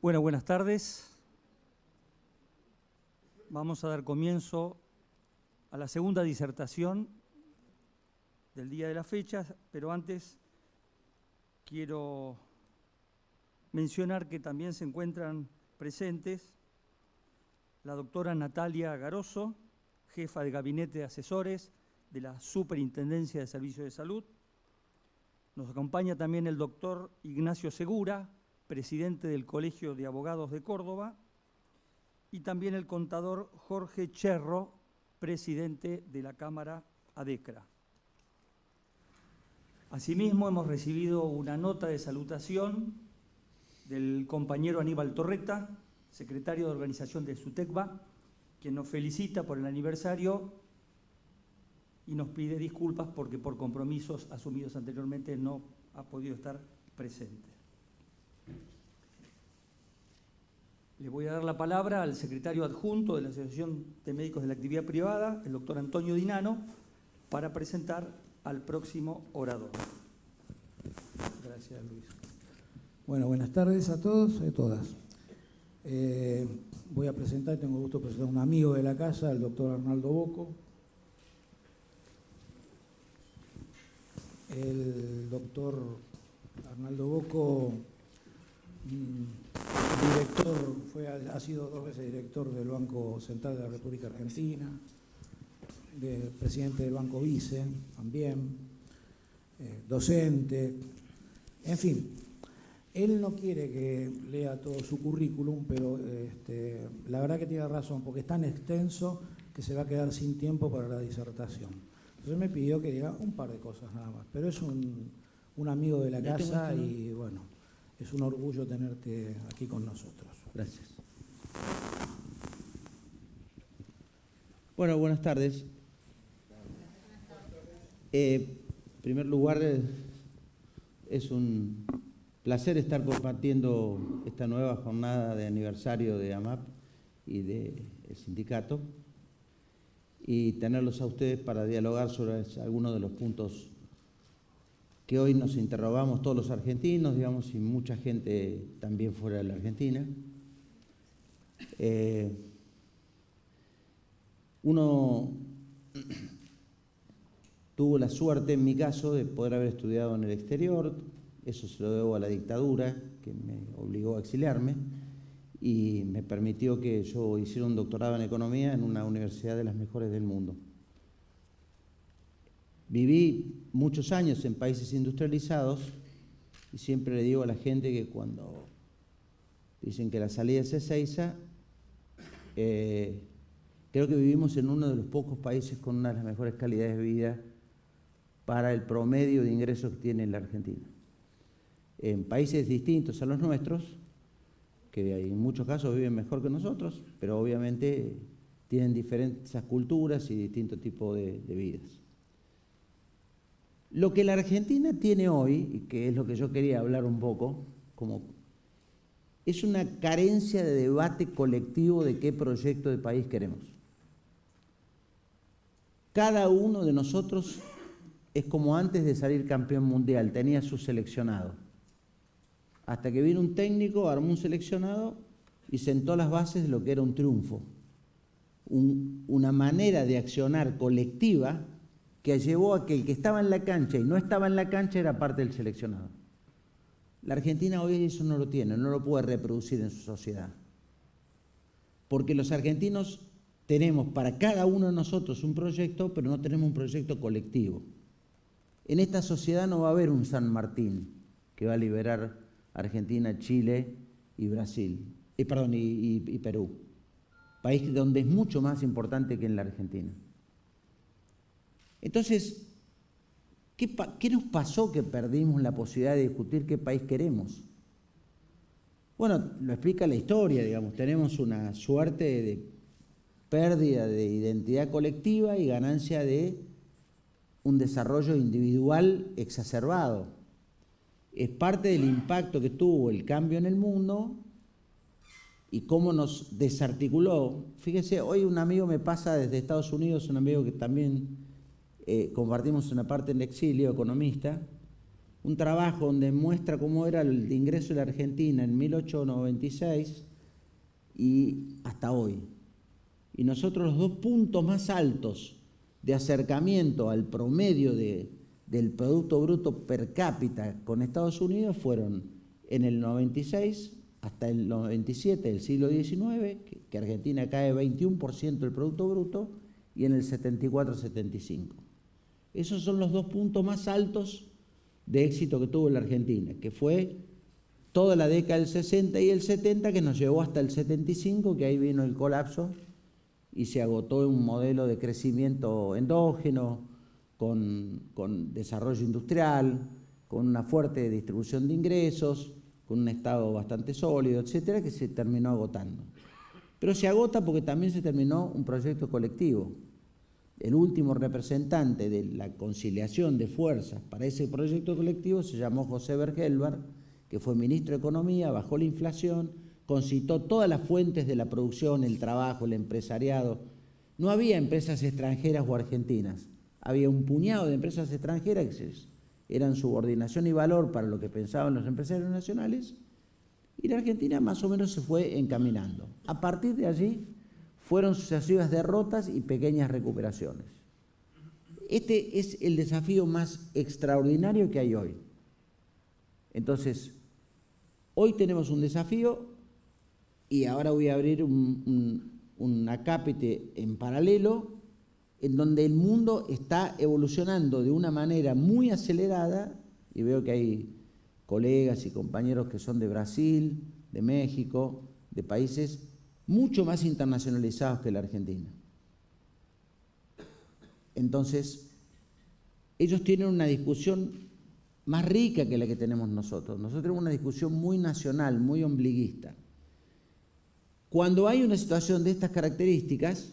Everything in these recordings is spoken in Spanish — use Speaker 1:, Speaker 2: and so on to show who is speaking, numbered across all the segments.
Speaker 1: Bueno, buenas tardes. Vamos a dar comienzo a la segunda disertación del día de la fecha, pero antes quiero mencionar que también se encuentran presentes la doctora Natalia Garoso, jefa de Gabinete de Asesores de la Superintendencia de Servicios de Salud. Nos acompaña también el doctor Ignacio Segura, presidente del Colegio de Abogados de Córdoba, y también el contador Jorge Cherro, presidente de la Cámara ADECRA. Asimismo, hemos recibido una nota de salutación del compañero Aníbal Torreta, secretario de organización de SUTECBA, quien nos felicita por el aniversario y nos pide disculpas porque por compromisos asumidos anteriormente no ha podido estar presente. Le voy a dar la palabra al secretario adjunto de la Asociación de Médicos de la Actividad Privada, el doctor Antonio Dinano, para presentar al próximo orador.
Speaker 2: Gracias, Luis. Bueno, buenas tardes a todos y a todas. Voy a presentar, tengo el gusto de presentar a un amigo de la casa, el doctor Arnaldo Bocco. El doctor Arnaldo Bocco, ha sido 2 veces director del Banco Central de la República Argentina, presidente del Banco Vice también, docente, en fin. Él no quiere que lea todo su currículum, pero la verdad que tiene razón, porque es tan extenso que se va a quedar sin tiempo para la disertación. Entonces me pidió que diga un par de cosas nada más, pero es un amigo de la casa y bueno, es un orgullo tenerte aquí con nosotros.
Speaker 3: Gracias. Bueno, buenas tardes. En primer lugar, es un placer estar compartiendo esta nueva jornada de aniversario de AMAP y del sindicato y tenerlos a ustedes para dialogar sobre algunos de los puntos que hoy nos interrogamos todos los argentinos, digamos, y mucha gente también fuera de la Argentina. Uno tuvo la suerte, en mi caso, de poder haber estudiado en el exterior. Eso se lo debo a la dictadura, que me obligó a exiliarme y me permitió que yo hiciera un doctorado en economía en una universidad de las mejores del mundo. Viví muchos años en países industrializados y siempre le digo a la gente que cuando dicen que la salida es Ezeiza, creo que vivimos en uno de los pocos países con una de las mejores calidades de vida para el promedio de ingresos que tiene la Argentina. En países distintos a los nuestros, que en muchos casos viven mejor que nosotros, pero obviamente tienen diferentes culturas y distintos tipos de vidas. Lo que la Argentina tiene hoy, y que es lo que yo quería hablar un poco, es una carencia de debate colectivo de qué proyecto de país queremos. Cada uno de nosotros es como antes de salir campeón mundial, tenía su seleccionado. Hasta que vino un técnico, armó un seleccionado y sentó las bases de lo que era un triunfo. Una manera de accionar colectiva que llevó a que el que estaba en la cancha y no estaba en la cancha era parte del seleccionado. La Argentina hoy eso no lo tiene, no lo puede reproducir en su sociedad. Porque los argentinos tenemos para cada uno de nosotros un proyecto, pero no tenemos un proyecto colectivo. En esta sociedad no va a haber un San Martín que va a liberar Argentina, Chile y Brasil, y Perú. País donde es mucho más importante que en la Argentina. Entonces, ¿qué nos pasó que perdimos la posibilidad de discutir qué país queremos? Bueno, lo explica la historia, digamos. Tenemos una suerte de pérdida de identidad colectiva y ganancia de un desarrollo individual exacerbado. Es parte del impacto que tuvo el cambio en el mundo y cómo nos desarticuló. Fíjese, hoy un amigo me pasa desde Estados Unidos, un amigo que también compartimos una parte en el exilio, economista, un trabajo donde muestra cómo era el ingreso de la Argentina en 1896 y hasta hoy. Y nosotros los 2 puntos más altos de acercamiento al promedio del Producto Bruto per cápita con Estados Unidos fueron en el 96 hasta el 97 del siglo XIX, que Argentina cae 21% del Producto Bruto, y en el 74-75. Esos son los 2 puntos más altos de éxito que tuvo la Argentina, que fue toda la década del 60 y el 70, que nos llevó hasta el 75, que ahí vino el colapso y se agotó un modelo de crecimiento endógeno, con desarrollo industrial, con una fuerte distribución de ingresos, con un Estado bastante sólido, etcétera, que se terminó agotando. Pero se agota porque también se terminó un proyecto colectivo. El último representante de la conciliación de fuerzas para ese proyecto colectivo se llamó José Bergelbar, que fue ministro de Economía, bajó la inflación, concitó todas las fuentes de la producción, el trabajo, el empresariado. No había empresas extranjeras o argentinas, había un puñado de empresas extranjeras que eran subordinación y valor para lo que pensaban los empresarios nacionales, y la Argentina más o menos se fue encaminando. A partir de allí fueron sucesivas derrotas y pequeñas recuperaciones. Este es el desafío más extraordinario que hay hoy. Entonces, hoy tenemos un desafío y ahora voy a abrir un acápite en paralelo en donde el mundo está evolucionando de una manera muy acelerada, y veo que hay colegas y compañeros que son de Brasil, de México, de países mucho más internacionalizados que la Argentina. Entonces, ellos tienen una discusión más rica que la que tenemos nosotros. Nosotros tenemos una discusión muy nacional, muy ombliguista. Cuando hay una situación de estas características,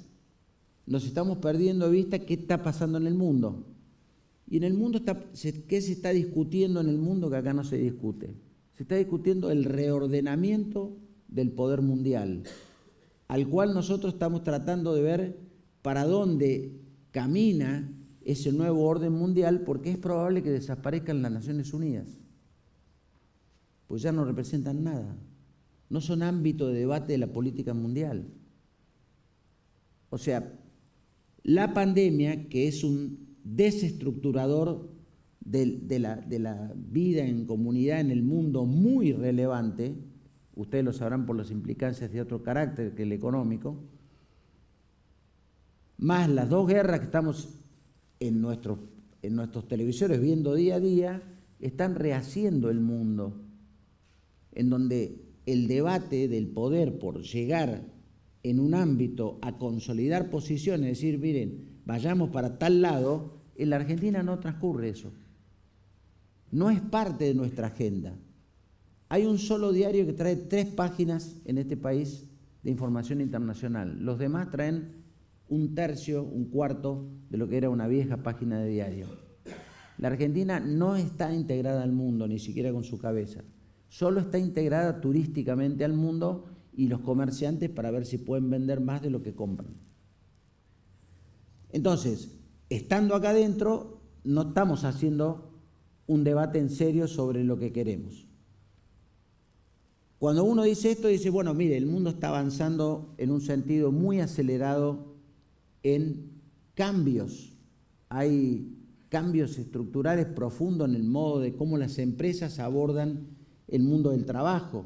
Speaker 3: nos estamos perdiendo de vista qué está pasando en el mundo. Y en el mundo, ¿qué se está discutiendo en el mundo que acá no se discute? Se está discutiendo el reordenamiento del poder mundial, al cual nosotros estamos tratando de ver para dónde camina ese nuevo orden mundial, porque es probable que desaparezcan las Naciones Unidas, pues ya no representan nada, no son ámbito de debate de la política mundial. O sea, la pandemia, que es un desestructurador de la vida en comunidad en el mundo muy relevante, ustedes lo sabrán por las implicancias de otro carácter que el económico, más las 2 guerras que estamos en nuestros televisores viendo día a día, están rehaciendo el mundo, en donde el debate del poder por llegar en un ámbito a consolidar posiciones, es decir, miren, vayamos para tal lado, en la Argentina no transcurre eso. No es parte de nuestra agenda. Hay un solo diario que trae 3 páginas en este país de información internacional. Los demás traen 1/3, 1/4 de lo que era una vieja página de diario. La Argentina no está integrada al mundo, ni siquiera con su cabeza. Solo está integrada turísticamente al mundo y los comerciantes para ver si pueden vender más de lo que compran. Entonces, estando acá adentro, no estamos haciendo un debate en serio sobre lo que queremos. Cuando uno dice esto, dice, bueno, mire, el mundo está avanzando en un sentido muy acelerado en cambios. Hay cambios estructurales profundos en el modo de cómo las empresas abordan el mundo del trabajo.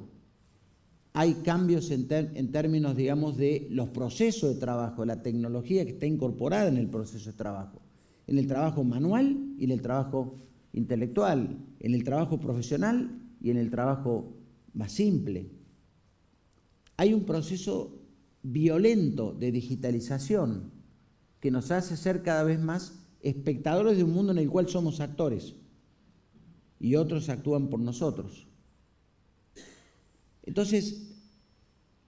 Speaker 3: Hay cambios en términos, digamos, de los procesos de trabajo, la tecnología que está incorporada en el proceso de trabajo, en el trabajo manual y en el trabajo intelectual, en el trabajo profesional y en el trabajo más simple. Hay un proceso violento de digitalización que nos hace ser cada vez más espectadores de un mundo en el cual somos actores y otros actúan por nosotros. Entonces,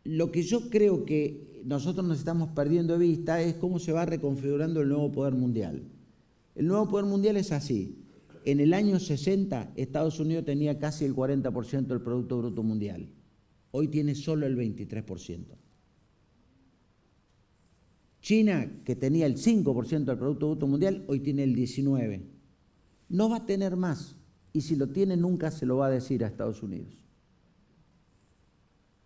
Speaker 3: lo que yo creo que nosotros nos estamos perdiendo de vista es cómo se va reconfigurando el nuevo poder mundial. El nuevo poder mundial es así. En el año 60, Estados Unidos tenía casi el 40% del Producto Bruto Mundial. Hoy tiene solo el 23%. China, que tenía el 5% del Producto Bruto Mundial, hoy tiene el 19%. No va a tener más. y si lo tiene nunca se lo va a decir a Estados Unidos.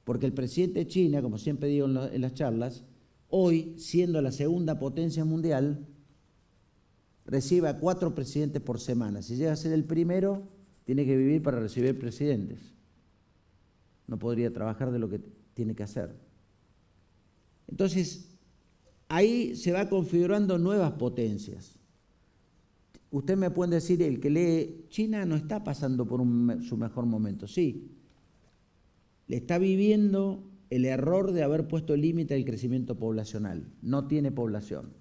Speaker 3: Porque el presidente de China, como siempre digo en las charlas, hoy, siendo la segunda potencia mundial, recibe a 4 presidentes por semana. Si llega a ser el primero, tiene que vivir para recibir presidentes. No podría trabajar de lo que tiene que hacer. Entonces, ahí se va configurando nuevas potencias. Usted me puede decir, el que lee, China no está pasando por su mejor momento. Sí, le está viviendo el error de haber puesto límite al crecimiento poblacional. No tiene población.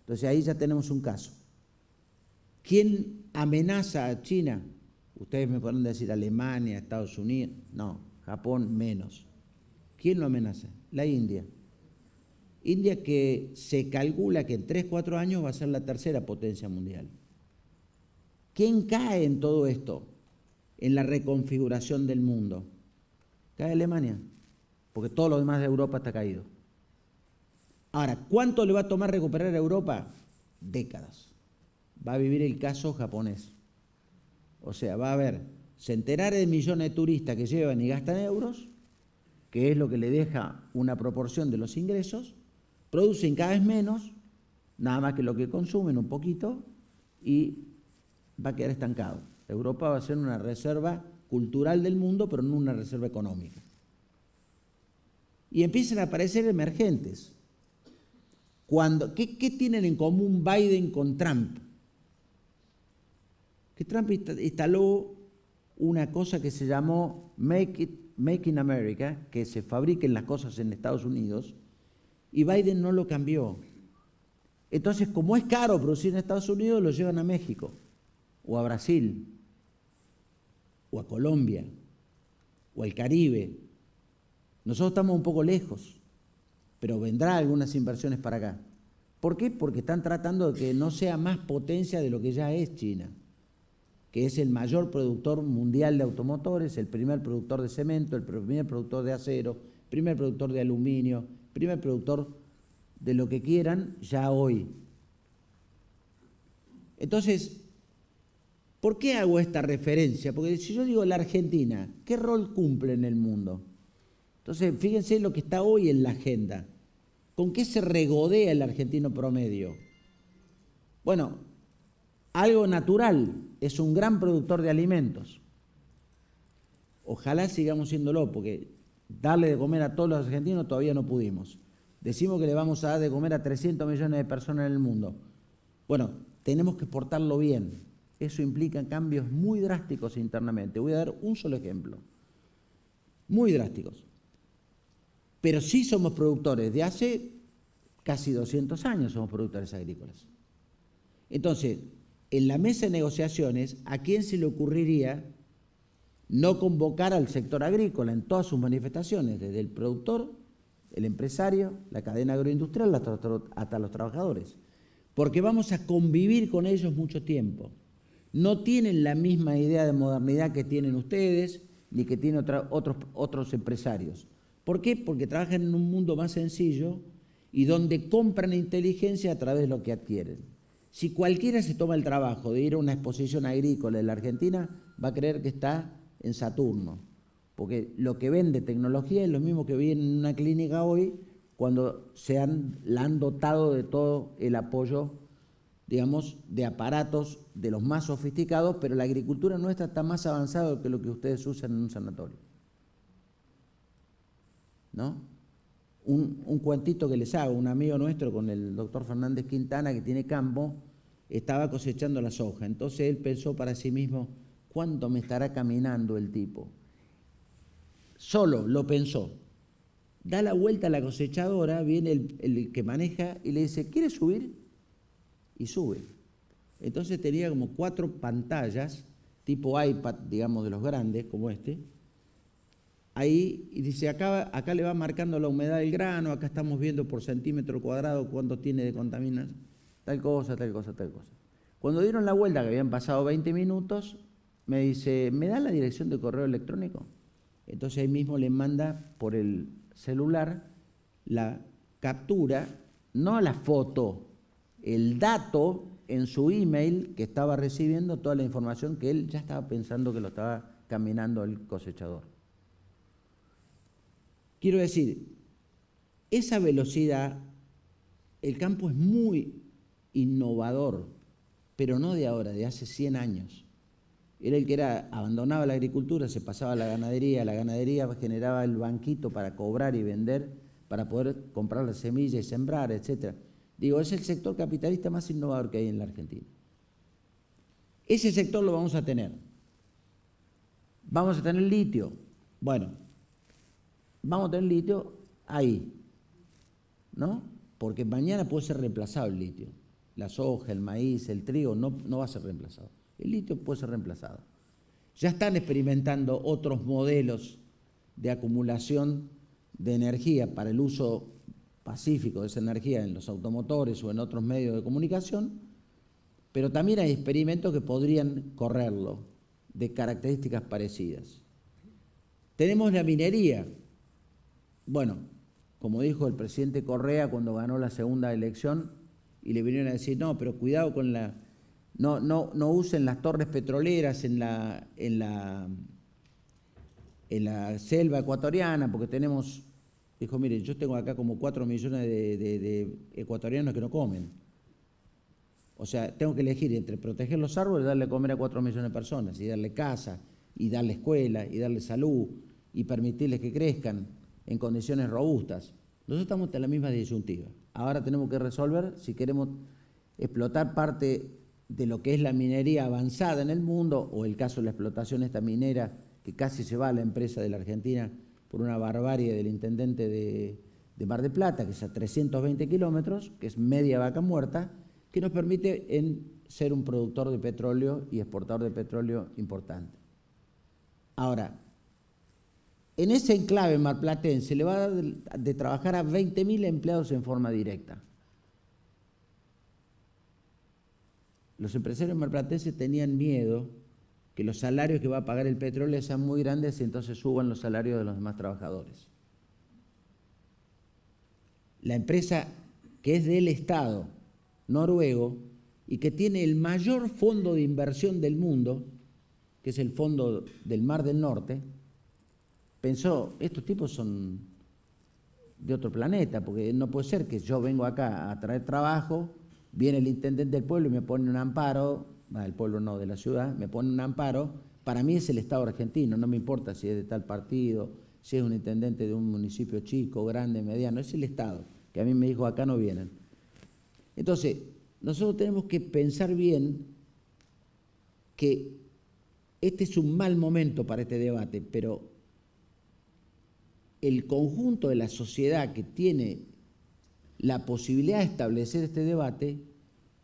Speaker 3: Entonces ahí ya tenemos un caso. ¿Quién amenaza a China? Ustedes me pueden decir Alemania, Estados Unidos. No, Japón menos. ¿Quién lo amenaza? La India. India, que se calcula que en 3-4 años va a ser la tercera potencia mundial. ¿Quién cae en todo esto? En la reconfiguración del mundo. Cae Alemania, porque todo lo demás de Europa está caído. Ahora, ¿cuánto le va a tomar recuperar a Europa? Décadas. Va a vivir el caso japonés. O sea, va a haber centenares de millones de turistas que llevan y gastan euros, que es lo que le deja una proporción de los ingresos, producen cada vez menos, nada más que lo que consumen un poquito, y va a quedar estancado. Europa va a ser una reserva cultural del mundo, pero no una reserva económica. Y empiezan a aparecer emergentes. ¿Qué tienen en común Biden con Trump? Que Trump instaló una cosa que se llamó Make in America, que se fabriquen las cosas en Estados Unidos, y Biden no lo cambió. Entonces, como es caro producir en Estados Unidos, lo llevan a México, o a Brasil, o a Colombia, o al Caribe. Nosotros estamos un poco lejos, pero vendrá algunas inversiones para acá. ¿Por qué? Porque están tratando de que no sea más potencia de lo que ya es China, que es el mayor productor mundial de automotores, el primer productor de cemento, el primer productor de acero, primer productor de aluminio, primer productor de lo que quieran ya hoy. Entonces, ¿por qué hago esta referencia? Porque si yo digo la Argentina, ¿qué rol cumple en el mundo? Entonces, fíjense lo que está hoy en la agenda. ¿Con qué se regodea el argentino promedio? Bueno, algo natural, es un gran productor de alimentos. Ojalá sigamos siéndolo, porque darle de comer a todos los argentinos todavía no pudimos. Decimos que le vamos a dar de comer a 300 millones de personas en el mundo. Bueno, tenemos que portarlo bien. Eso implica cambios muy drásticos internamente. Voy a dar un solo ejemplo. Muy drásticos. Pero sí somos productores. De hace casi 200 años somos productores agrícolas. Entonces, en la mesa de negociaciones, ¿a quién se le ocurriría no convocar al sector agrícola en todas sus manifestaciones, desde el productor, el empresario, la cadena agroindustrial, hasta los trabajadores? Porque vamos a convivir con ellos mucho tiempo. No tienen la misma idea de modernidad que tienen ustedes, ni que tienen otros empresarios. ¿Por qué? Porque trabajan en un mundo más sencillo y donde compran inteligencia a través de lo que adquieren. Si cualquiera se toma el trabajo de ir a una exposición agrícola en la Argentina, va a creer que está en Saturno, porque lo que vende tecnología es lo mismo que viene en una clínica hoy cuando la han dotado de todo el apoyo, digamos, de aparatos de los más sofisticados, pero la agricultura nuestra está más avanzada que lo que ustedes usan en un sanatorio. ¿No? Un cuentito que les hago, un amigo nuestro con el doctor Fernández Quintana, que tiene campo, estaba cosechando la soja. Entonces él pensó para sí mismo, ¿cuánto me estará caminando el tipo? Solo lo pensó. Da la vuelta a la cosechadora, viene el que maneja y le dice, ¿quiere subir? Y sube. Entonces tenía como 4 pantallas, tipo iPad, digamos, de los grandes, como este. Ahí, y dice, acá le va marcando la humedad del grano, acá estamos viendo por centímetro cuadrado cuánto tiene de contaminación, tal cosa, tal cosa, tal cosa. Cuando dieron la vuelta, que habían pasado 20 minutos, me dice, ¿me da la dirección de correo electrónico? Entonces ahí mismo le manda por el celular la captura, no la foto, el dato en su email que estaba recibiendo toda la información que él ya estaba pensando que lo estaba caminando el cosechador. Quiero decir, esa velocidad, el campo es muy innovador, pero no de ahora, de hace 100 años. Era el que abandonaba la agricultura, se pasaba a la ganadería generaba el banquito para cobrar y vender, para poder comprar la semilla y sembrar, etc. Digo, es el sector capitalista más innovador que hay en la Argentina. Ese sector lo vamos a tener. Vamos a tener litio. Bueno, vamos a tener litio ahí, ¿no? Porque mañana puede ser reemplazado el litio. La soja, el maíz, el trigo no va a ser reemplazado. El litio puede ser reemplazado. Ya están experimentando otros modelos de acumulación de energía para el uso pacífico de esa energía en los automotores o en otros medios de comunicación, pero también hay experimentos que podrían correrlo de características parecidas. Tenemos la minería. Bueno, como dijo el presidente Correa cuando ganó la segunda elección y le vinieron a decir, no, pero cuidado con la... No usen las torres petroleras en la selva ecuatoriana porque tenemos... Dijo, mire, yo tengo acá como 4 millones de ecuatorianos que no comen. O sea, tengo que elegir entre proteger los árboles y darle comer a 4 millones de personas, y darle casa, y darle escuela, y darle salud, y permitirles que crezcan en condiciones robustas. Nosotros estamos en la misma disyuntiva. Ahora tenemos que resolver si queremos explotar parte de lo que es la minería avanzada en el mundo, o el caso de la explotación esta minera, que casi se va a la empresa de la Argentina por una barbarie del intendente de Mar del Plata, que es a 320 kilómetros, que es media vaca muerta, que nos permite ser un productor de petróleo y exportador de petróleo importante. Ahora, en ese enclave marplatense le va a dar de trabajar a 20.000 empleados en forma directa. Los empresarios marplatenses tenían miedo que los salarios que va a pagar el petróleo sean muy grandes y entonces suban los salarios de los demás trabajadores. La empresa que es del Estado noruego y que tiene el mayor fondo de inversión del mundo, que es el Fondo del Mar del Norte, pensó, estos tipos son de otro planeta, porque no puede ser que yo vengo acá a traer trabajo, viene el intendente del pueblo y me pone un amparo, del pueblo no, de la ciudad, me pone un amparo, para mí es el Estado argentino, no me importa si es de tal partido, si es un intendente de un municipio chico, grande, mediano, es el Estado, que a mí me dijo, acá no vienen. Entonces, nosotros tenemos que pensar bien que este es un mal momento para este debate, pero el conjunto de la sociedad que tiene la posibilidad de establecer este debate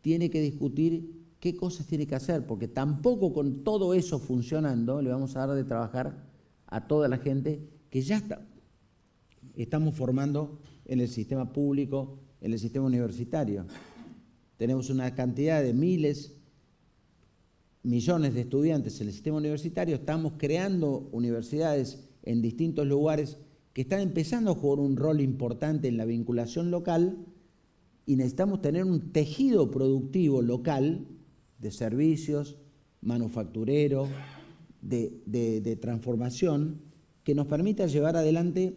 Speaker 3: tiene que discutir qué cosas tiene que hacer, porque tampoco con todo eso funcionando le vamos a dar de trabajar a toda la gente que ya estamos formando en el sistema público, en el sistema universitario. Tenemos una cantidad de millones de estudiantes en el sistema universitario, estamos creando universidades en distintos lugares que están empezando a jugar un rol importante en la vinculación local y necesitamos tener un tejido productivo local de servicios, manufacturero, de transformación que nos permita llevar adelante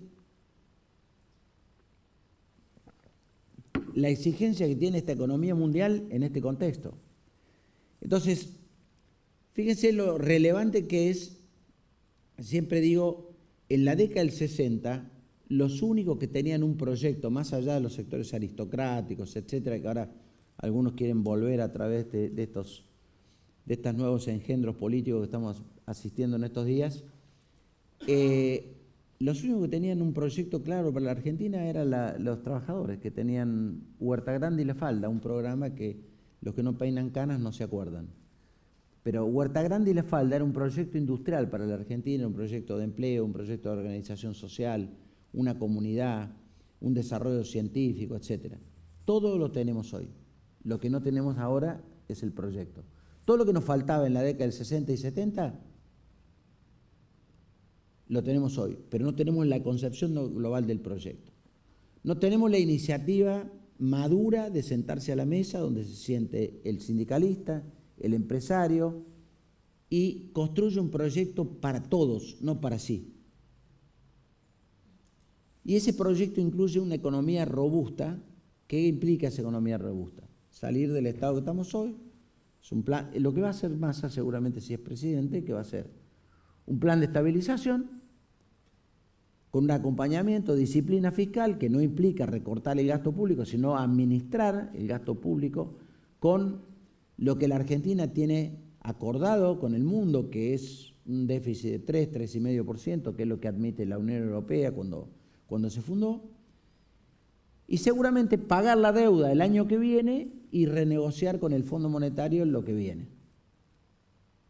Speaker 3: la exigencia que tiene esta economía mundial en este contexto. Entonces, fíjense lo relevante que es, siempre digo, en la década del 60, los únicos que tenían un proyecto, más allá de los sectores aristocráticos, etcétera, que ahora algunos quieren volver a través de estos nuevos engendros políticos que estamos asistiendo en estos días, los únicos que tenían un proyecto claro para la Argentina eran los trabajadores, que tenían Huerta Grande y La Falda, un programa que los que no peinan canas no se acuerdan. Pero Huerta Grande y La Falda era un proyecto industrial para la Argentina, un proyecto de empleo, un proyecto de organización social, una comunidad, un desarrollo científico, etc. Todo lo tenemos hoy. Lo que no tenemos ahora es el proyecto. Todo lo que nos faltaba en la década del 60 y 70 lo tenemos hoy, pero no tenemos la concepción global del proyecto. No tenemos la iniciativa madura de sentarse a la mesa donde se siente el sindicalista, el empresario, y construye un proyecto para todos, no para sí. Y ese proyecto incluye una economía robusta. ¿Qué implica esa economía robusta? Salir del estado que estamos hoy. Es un plan, lo que va a hacer Massa seguramente si es presidente, que va a ser un plan de estabilización con un acompañamiento, disciplina fiscal, que no implica recortar el gasto público, sino administrar el gasto público con lo que la Argentina tiene acordado con el mundo, que es un déficit de 3,5%, que es lo que admite la Unión Europea cuando se fundó, y seguramente pagar la deuda el año que viene y renegociar con el Fondo Monetario en lo que viene,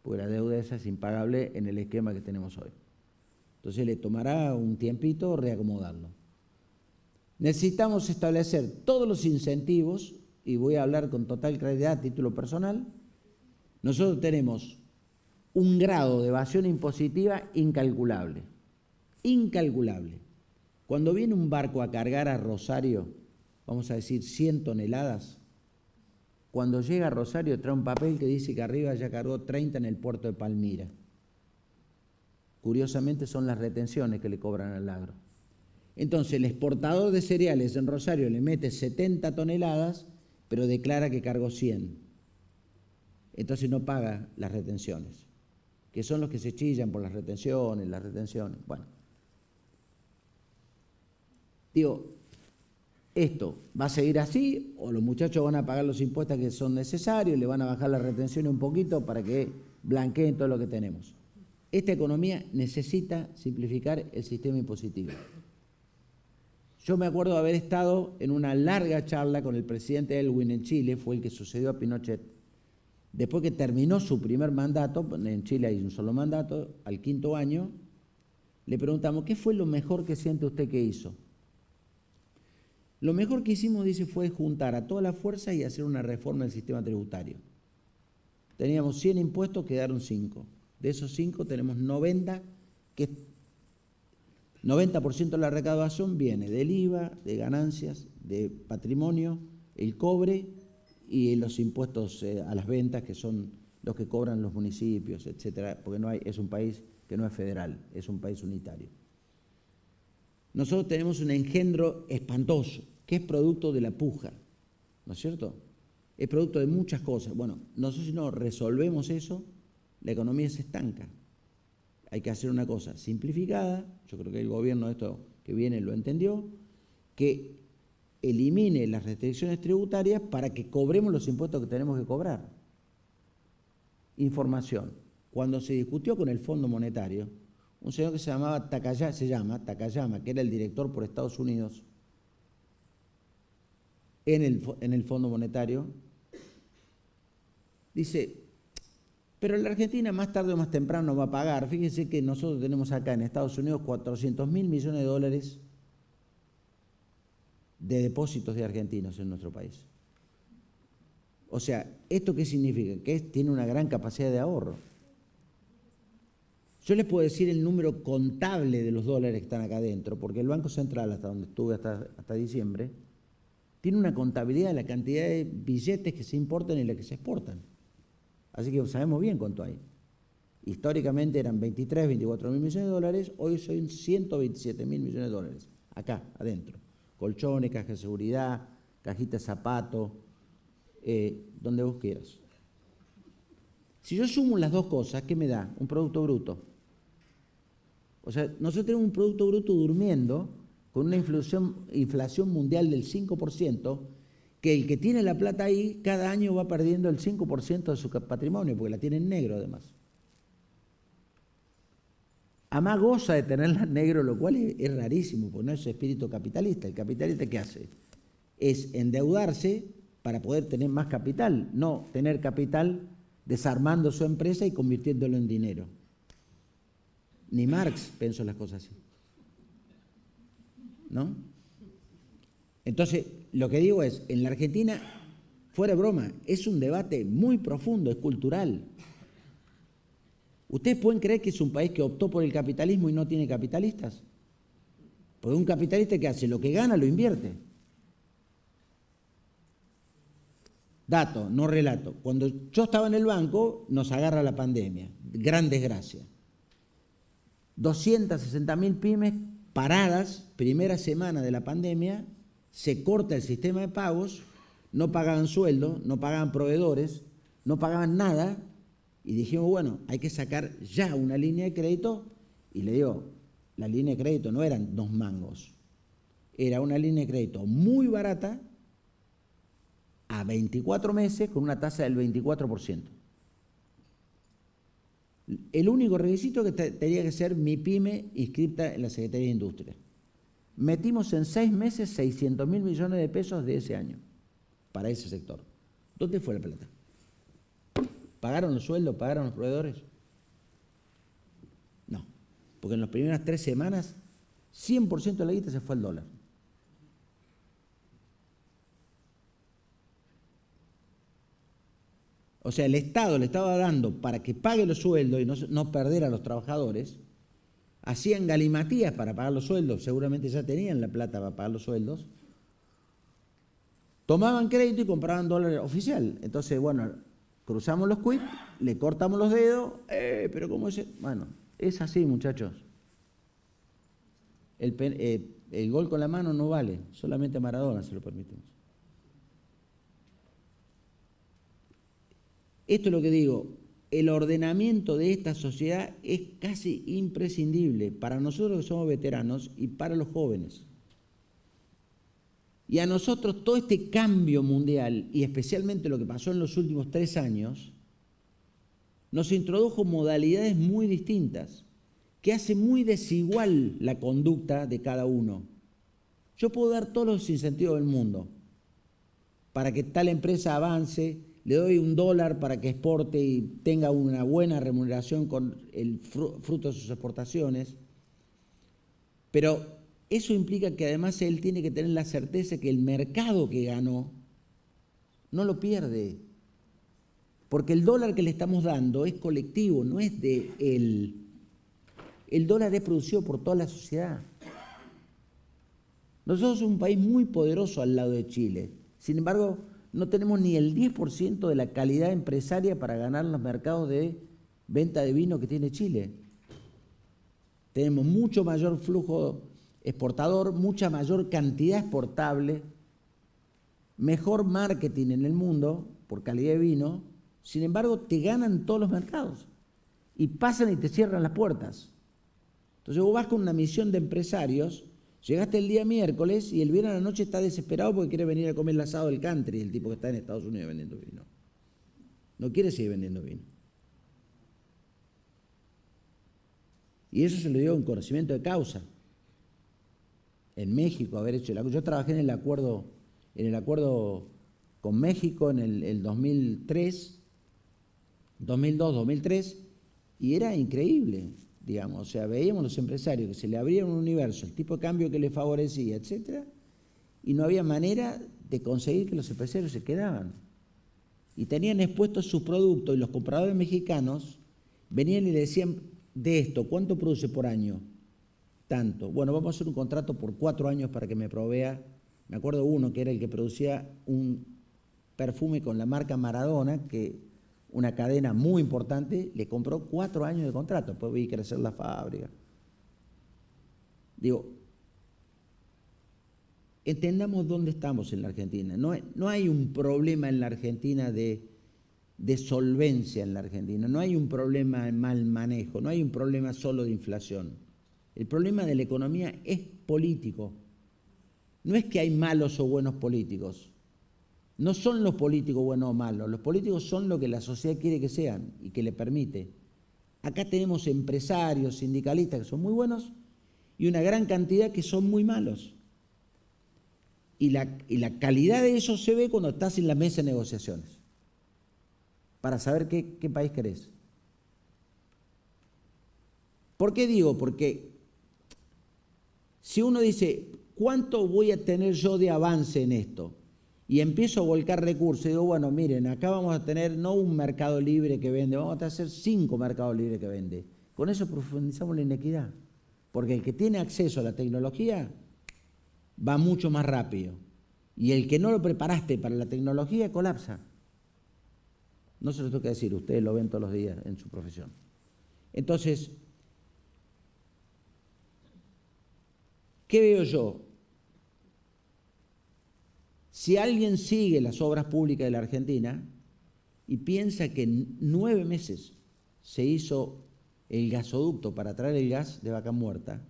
Speaker 3: porque la deuda esa es impagable en el esquema que tenemos hoy. Entonces le tomará un tiempito reacomodarlo. Necesitamos establecer todos los incentivos, y voy a hablar con total claridad a título personal. Nosotros tenemos un grado de evasión impositiva incalculable, incalculable. Cuando viene un barco a cargar a Rosario, vamos a decir 100 toneladas, cuando llega a Rosario trae un papel que dice que arriba ya cargó 30 en el puerto de Palmira. Curiosamente son las retenciones que le cobran al agro. Entonces el exportador de cereales en Rosario le mete 70 toneladas, pero declara que cargó 100. Entonces no paga las retenciones, que son los que se chillan por las retenciones. Bueno. Digo, ¿esto va a seguir así o los muchachos van a pagar los impuestos que son necesarios, le van a bajar las retenciones un poquito para que blanqueen todo lo que tenemos? Esta economía necesita simplificar el sistema impositivo. Yo me acuerdo de haber estado en una larga charla con el presidente Elwin en Chile, fue el que sucedió a Pinochet. Después que terminó su primer mandato, en Chile hay un solo mandato, al 5º año, le preguntamos, ¿qué fue lo mejor que siente usted que hizo? Lo mejor que hicimos, dice, fue juntar a toda la fuerza y hacer una reforma del sistema tributario. Teníamos 100 impuestos, quedaron 5. De esos 5 tenemos 90, que 90% de la recaudación viene del IVA, de ganancias, de patrimonio, el cobre y los impuestos a las ventas, que son los que cobran los municipios, etcétera, porque es un país que no es federal, es un país unitario. Nosotros tenemos un engendro espantoso, que es producto de la puja, ¿no es cierto? Es producto de muchas cosas. Bueno, nosotros si no resolvemos eso, la economía se estanca. Hay que hacer una cosa simplificada, yo creo que el gobierno esto que viene lo entendió, que elimine las restricciones tributarias para que cobremos los impuestos que tenemos que cobrar. Información. Cuando se discutió con el Fondo Monetario, un señor que se llama Takayama, que era el director por Estados Unidos en el Fondo Monetario, dice, pero la Argentina más tarde o más temprano va a pagar. Fíjense que nosotros tenemos acá en Estados Unidos 400.000 millones de dólares de depósitos de argentinos en nuestro país. O sea, ¿esto qué significa? Que tiene una gran capacidad de ahorro. Yo les puedo decir el número contable de los dólares que están acá adentro, porque el Banco Central, hasta donde estuve hasta diciembre, tiene una contabilidad de la cantidad de billetes que se importan y la que se exportan. Así que sabemos bien cuánto hay. Históricamente eran 23, 24 mil millones de dólares, hoy son 127 mil millones de dólares, acá, adentro. Colchones, caja de seguridad, cajita de zapatos, donde vos quieras. Si yo sumo las dos cosas, ¿qué me da? Un producto bruto. O sea, nosotros tenemos un producto bruto durmiendo con una inflación mundial del 5%, que el que tiene la plata ahí cada año va perdiendo el 5% de su patrimonio, porque la tiene en negro además. Además goza de tenerla en negro, lo cual es rarísimo, porque no es espíritu capitalista. El capitalista, ¿qué hace? Es endeudarse para poder tener más capital, no tener capital desarmando su empresa y convirtiéndolo en dinero. Ni Marx pensó las cosas así, ¿no? Entonces, lo que digo es, en la Argentina, fuera de broma, es un debate muy profundo, es cultural. ¿Ustedes pueden creer que es un país que optó por el capitalismo y no tiene capitalistas? Porque un capitalista que hace lo que gana lo invierte. Dato, no relato. Cuando yo estaba en el banco, nos agarra la pandemia. Gran desgracia. 260.000 pymes paradas, primera semana de la pandemia, se corta el sistema de pagos, no pagaban sueldo, no pagaban proveedores, no pagaban nada, y dijimos, bueno, hay que sacar ya una línea de crédito, y le digo, la línea de crédito no eran 2 mangos, era una línea de crédito muy barata, a 24 meses, con una tasa del 24%. El único requisito que tenía que ser mi pyme inscripta en la Secretaría de Industria. Metimos en 6 meses 600.000 millones de pesos de ese año para ese sector. ¿Dónde fue la plata? ¿Pagaron los sueldos? ¿Pagaron los proveedores? No, porque en las primeras 3 semanas 100% de la guita se fue al dólar. O sea, el Estado le estaba dando para que pague los sueldos y no perder a los trabajadores. Hacían galimatías para pagar los sueldos, seguramente ya tenían la plata para pagar los sueldos. Tomaban crédito y compraban dólar oficial. Entonces, bueno, cruzamos los quits, le cortamos los dedos, pero ¿cómo es? Bueno, es así, muchachos. El gol con la mano no vale, solamente a Maradona se lo permitimos. Esto es lo que digo, el ordenamiento de esta sociedad es casi imprescindible para nosotros que somos veteranos y para los jóvenes. Y a nosotros todo este cambio mundial, y especialmente lo que pasó en los últimos 3 años, nos introdujo modalidades muy distintas, que hace muy desigual la conducta de cada uno. Yo puedo dar todos los incentivos del mundo para que tal empresa avance, le doy $1 para que exporte y tenga una buena remuneración con el fruto de sus exportaciones, pero eso implica que además él tiene que tener la certeza que el mercado que ganó no lo pierde, porque el dólar que le estamos dando es colectivo, no es de él. El dólar es producido por toda la sociedad. Nosotros somos un país muy poderoso al lado de Chile, sin embargo, no tenemos ni el 10% de la calidad empresaria para ganar los mercados de venta de vino que tiene Chile. Tenemos mucho mayor flujo exportador, mucha mayor cantidad exportable, mejor marketing en el mundo por calidad de vino, sin embargo te ganan todos los mercados y pasan y te cierran las puertas. Entonces vos vas con una misión de empresarios, llegaste el día miércoles y el viernes a la noche está desesperado porque quiere venir a comer el asado del country, el tipo que está en Estados Unidos vendiendo vino. No quiere seguir vendiendo vino. Y eso se lo dio en conocimiento de causa. En México, haber hecho el acuerdo. Yo trabajé en el acuerdo con México en el 2003, 2002, 2003, y era increíble. Digamos, o sea, veíamos los empresarios que se le abría un universo, el tipo de cambio que les favorecía, etcétera, y no había manera de conseguir que los empresarios se quedaban. Y tenían expuestos sus productos y los compradores mexicanos venían y le decían, de esto, ¿cuánto produce por año? Tanto. Bueno, vamos a hacer un contrato por 4 años para que me provea. Me acuerdo uno que era el que producía un perfume con la marca Maradona, que una cadena muy importante, le compró 4 años de contrato, después vi crecer la fábrica. Digo, entendamos dónde estamos en la Argentina. No hay un problema en la Argentina de solvencia en la Argentina, no hay un problema de mal manejo, no hay un problema solo de inflación. El problema de la economía es político. No es que hay malos o buenos políticos. No son los políticos buenos o malos, los políticos son lo que la sociedad quiere que sean y que le permite. Acá tenemos empresarios, sindicalistas que son muy buenos y una gran cantidad que son muy malos. Y la calidad de eso se ve cuando estás en la mesa de negociaciones, para saber qué país querés. ¿Por qué digo? Porque si uno dice, ¿cuánto voy a tener yo de avance en esto? Y empiezo a volcar recursos y digo, bueno, miren, acá vamos a tener no un mercado libre que vende, vamos a hacer 5 mercados libres que vende. Con eso profundizamos la inequidad, porque el que tiene acceso a la tecnología va mucho más rápido y el que no lo preparaste para la tecnología colapsa. No se lo tengo que decir, ustedes lo ven todos los días en su profesión. Entonces, ¿qué veo yo? Si alguien sigue las obras públicas de la Argentina y piensa que en 9 meses se hizo el gasoducto para traer el gas de Vaca Muerta,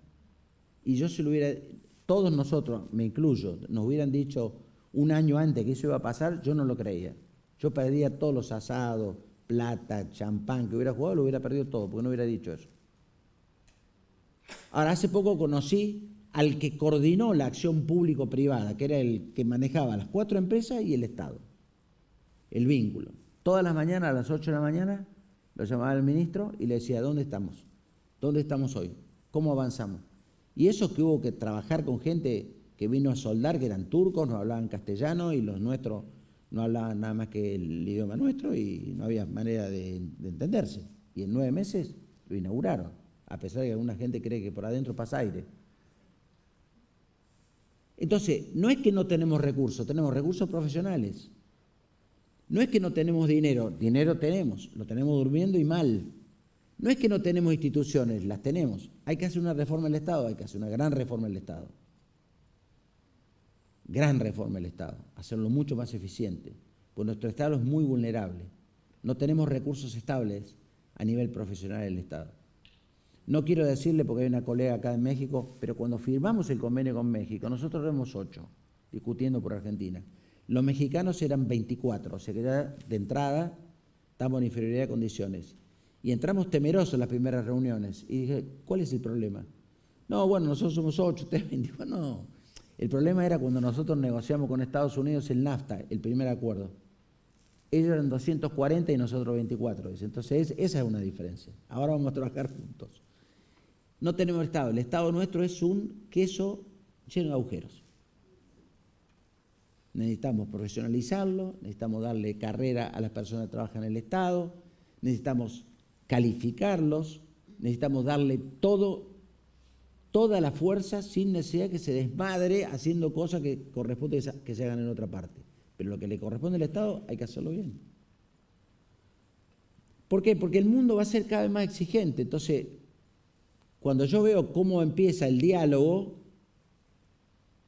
Speaker 3: y yo se lo hubiera, todos nosotros, me incluyo, nos hubieran dicho un año antes que eso iba a pasar, yo no lo creía. Yo perdería todos los asados, plata, champán que hubiera jugado, lo hubiera perdido todo, porque no hubiera dicho eso. Ahora, hace poco conocí al que coordinó la acción público-privada, que era el que manejaba las 4 empresas y el Estado, el vínculo. Todas las mañanas, a las 8 de la mañana, lo llamaba el ministro y le decía, ¿dónde estamos? ¿Dónde estamos hoy? ¿Cómo avanzamos? Y eso que hubo que trabajar con gente que vino a soldar, que eran turcos, no hablaban castellano, y los nuestros no hablaban nada más que el idioma nuestro y no había manera de entenderse. Y en 9 meses lo inauguraron, a pesar de que alguna gente cree que por adentro pasa aire. Entonces, no es que no tenemos recursos profesionales. No es que no tenemos dinero, dinero tenemos, lo tenemos durmiendo y mal. No es que no tenemos instituciones, las tenemos. Hay que hacer una reforma del Estado, hay que hacer una gran reforma del Estado. Gran reforma del Estado, hacerlo mucho más eficiente, pues nuestro Estado es muy vulnerable. No tenemos recursos estables a nivel profesional del Estado. No quiero decirle, porque hay una colega acá en México, pero cuando firmamos el convenio con México, nosotros éramos 8, discutiendo por Argentina. Los mexicanos eran 24, o sea que ya de entrada estamos en inferioridad de condiciones. Y entramos temerosos en las primeras reuniones. Y dije, ¿cuál es el problema? No, bueno, nosotros somos 8, ustedes 24. No, el problema era cuando nosotros negociamos con Estados Unidos el NAFTA, el primer acuerdo. Ellos eran 240 y nosotros 24. Entonces, esa es una diferencia. Ahora vamos a trabajar juntos. No tenemos Estado. El Estado nuestro es un queso lleno de agujeros. Necesitamos profesionalizarlo, necesitamos darle carrera a las personas que trabajan en el Estado, necesitamos calificarlos, necesitamos darle toda la fuerza sin necesidad que se desmadre haciendo cosas que corresponde que se hagan en otra parte. Pero lo que le corresponde al Estado hay que hacerlo bien. ¿Por qué? Porque el mundo va a ser cada vez más exigente. Entonces, cuando yo veo cómo empieza el diálogo,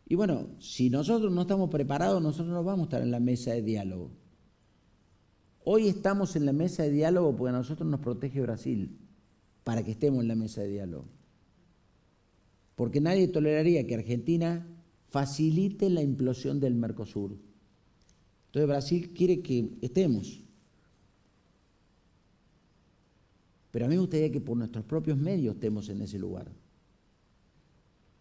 Speaker 3: y bueno, si nosotros no estamos preparados, nosotros no vamos a estar en la mesa de diálogo. Hoy estamos en la mesa de diálogo porque a nosotros nos protege Brasil para que estemos en la mesa de diálogo. Porque nadie toleraría que Argentina facilite la implosión del Mercosur. Entonces Brasil quiere que estemos. Pero a mí me gustaría que por nuestros propios medios estemos en ese lugar.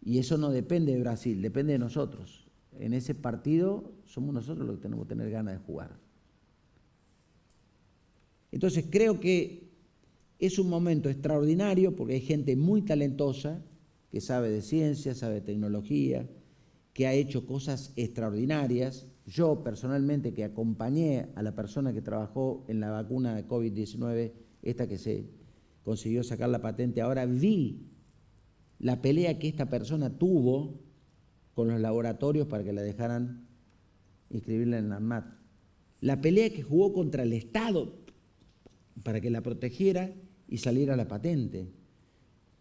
Speaker 3: Y eso no depende de Brasil, depende de nosotros. En ese partido somos nosotros los que tenemos que tener ganas de jugar. Entonces creo que es un momento extraordinario porque hay gente muy talentosa que sabe de ciencia, sabe de tecnología, que ha hecho cosas extraordinarias. Yo personalmente, que acompañé a la persona que trabajó en la vacuna de COVID-19, esta que se consiguió sacar la patente, ahora vi la pelea que esta persona tuvo con los laboratorios para que la dejaran inscribirla en la ANMAT. La pelea que jugó contra el Estado para que la protegiera y saliera la patente.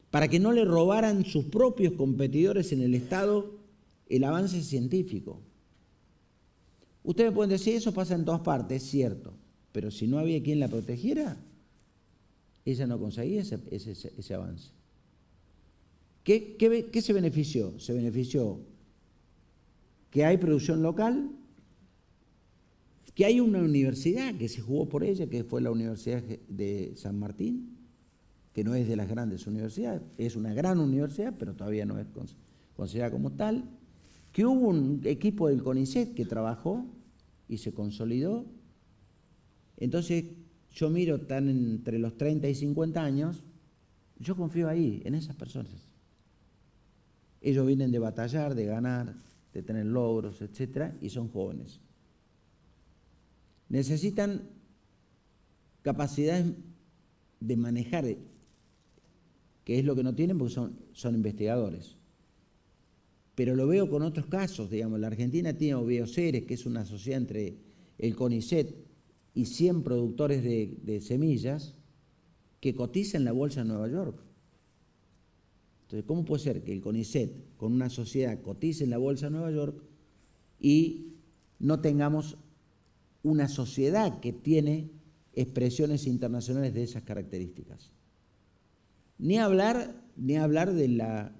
Speaker 3: Para que no le robaran sus propios competidores en el Estado el avance científico. Ustedes pueden decir, eso pasa en todas partes, es cierto, pero si no había quien la protegiera, ella no conseguía ese avance. ¿Qué se benefició? Se benefició que hay producción local, que hay una universidad que se jugó por ella, que fue la Universidad de San Martín, que no es de las grandes universidades, es una gran universidad, pero todavía no es considerada como tal, que hubo un equipo del CONICET que trabajó y se consolidó. Entonces, yo miro, están entre los 30 y 50 años, yo confío ahí, en esas personas. Ellos vienen de batallar, de ganar, de tener logros, etcétera, y son jóvenes. Necesitan capacidades de manejar, que es lo que no tienen porque son investigadores. Pero lo veo con otros casos, digamos, la Argentina tiene Bioceres, que es una sociedad entre el CONICET y 100 productores de semillas que cotizan en la bolsa de Nueva York. Entonces, ¿cómo puede ser que el CONICET, con una sociedad, cotice en la bolsa de Nueva York y no tengamos una sociedad que tiene expresiones internacionales de esas características? Ni hablar del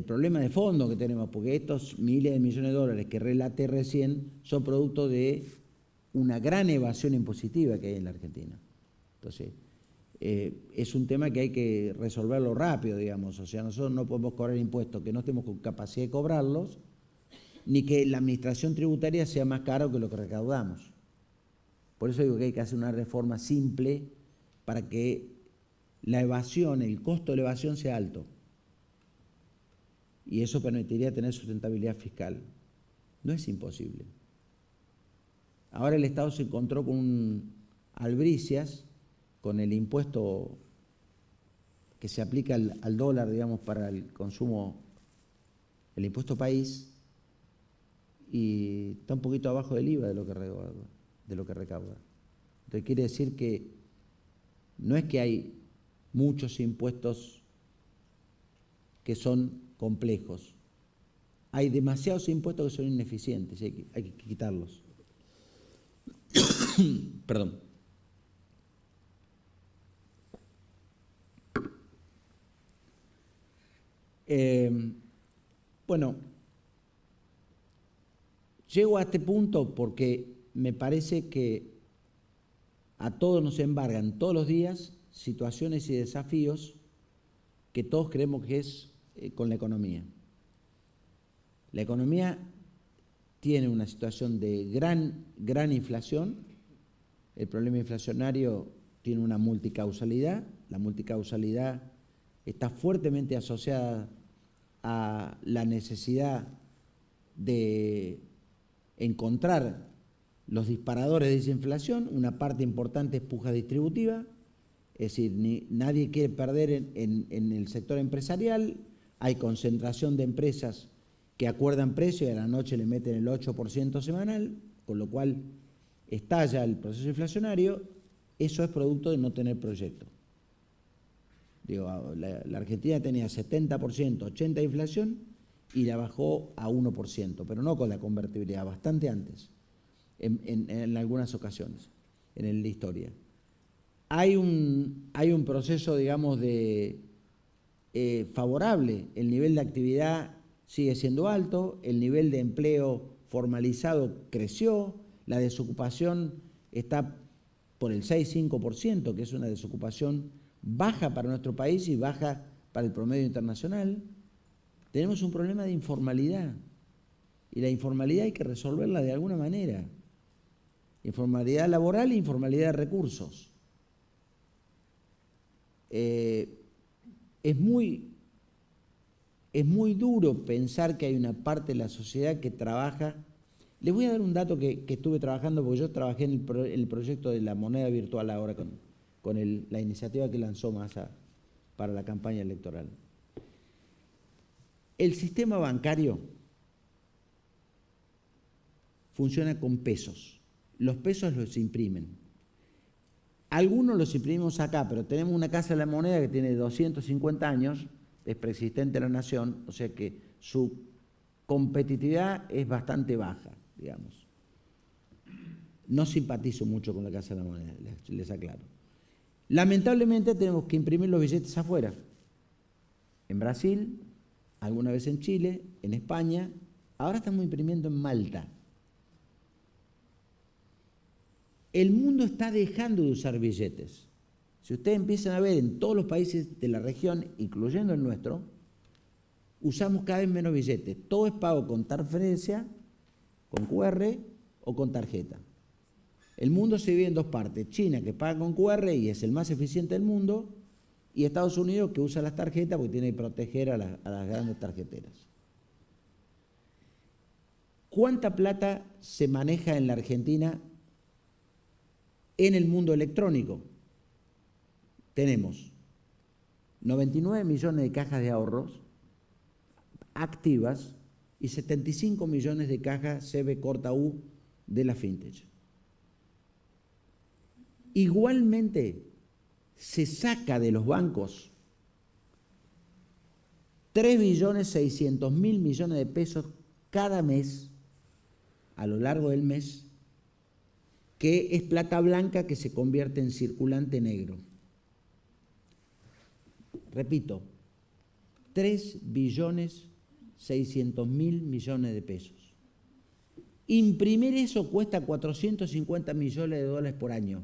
Speaker 3: problema de fondo que tenemos, porque estos miles de millones de dólares que relaté recién son producto de una gran evasión impositiva que hay en la Argentina. Entonces, es un tema que hay que resolverlo rápido, digamos. O sea, nosotros no podemos cobrar impuestos que no estemos con capacidad de cobrarlos, ni que la administración tributaria sea más cara que lo que recaudamos. Por eso digo que hay que hacer una reforma simple para que la evasión, el costo de la evasión sea alto. Y eso permitiría tener sustentabilidad fiscal. No es imposible. Ahora el Estado se encontró con albricias, con el impuesto que se aplica al dólar, digamos, para el consumo, el impuesto país, y está un poquito abajo del IVA de lo que recauda. Entonces quiere decir que no es que hay muchos impuestos que son complejos. Hay demasiados impuestos que son ineficientes y hay que quitarlos. Perdón. Bueno, llego a este punto porque me parece que a todos nos embargan todos los días situaciones y desafíos que todos creemos que es con la economía. La economía tiene una situación de gran inflación. El problema inflacionario tiene una multicausalidad. La multicausalidad está fuertemente asociada a la necesidad de encontrar los disparadores de esa inflación. Una parte importante es puja distributiva, es decir, nadie quiere perder en el sector empresarial. Hay concentración de empresas que acuerdan precio y a la noche le meten el 8% semanal, con lo cual estalla el proceso inflacionario. Eso es producto de no tener proyecto. Digo, la Argentina tenía 70%, 80% de inflación y la bajó a 1%, pero no con la convertibilidad, bastante antes, en algunas ocasiones, en la historia. Hay un proceso, digamos, favorable. El nivel de actividad sigue siendo alto, el nivel de empleo formalizado creció, la desocupación está por el 6-5%, que es una desocupación baja para nuestro país y baja para el promedio internacional. Tenemos un problema de informalidad y la informalidad hay que resolverla de alguna manera. Informalidad laboral e informalidad de recursos. Es muy duro pensar que hay una parte de la sociedad que trabaja. Les voy a dar un dato que estuve trabajando, porque yo trabajé en el proyecto de la moneda virtual ahora con la iniciativa que lanzó Massa para la campaña electoral. El sistema bancario funciona con pesos. Los pesos los imprimen. Algunos los imprimimos acá, pero tenemos una Casa de la Moneda que tiene 250 años, es preexistente a la nación, o sea que su competitividad es bastante baja, digamos. No simpatizo mucho con la Casa de la Moneda, les aclaro. Lamentablemente tenemos que imprimir los billetes afuera. En Brasil, alguna vez en Chile, en España, ahora estamos imprimiendo en Malta. El mundo está dejando de usar billetes. Si ustedes empiezan a ver en todos los países de la región, incluyendo el nuestro, usamos cada vez menos billetes. Todo es pago con transferencia, con QR o con tarjeta. El mundo se divide en dos partes. China, que paga con QR y es el más eficiente del mundo, y Estados Unidos, que usa las tarjetas porque tiene que proteger a las grandes tarjeteras. ¿Cuánta plata se maneja en la Argentina en el mundo electrónico? Tenemos 99 millones de cajas de ahorros activas y 75 millones de cajas CB corta U de la fintech. Igualmente, se saca de los bancos 3.600.000 millones de pesos cada mes, a lo largo del mes, que es plata blanca que se convierte en circulante negro. Repito, 3.600.000 millones de pesos. Imprimir eso cuesta 450 millones de dólares por año.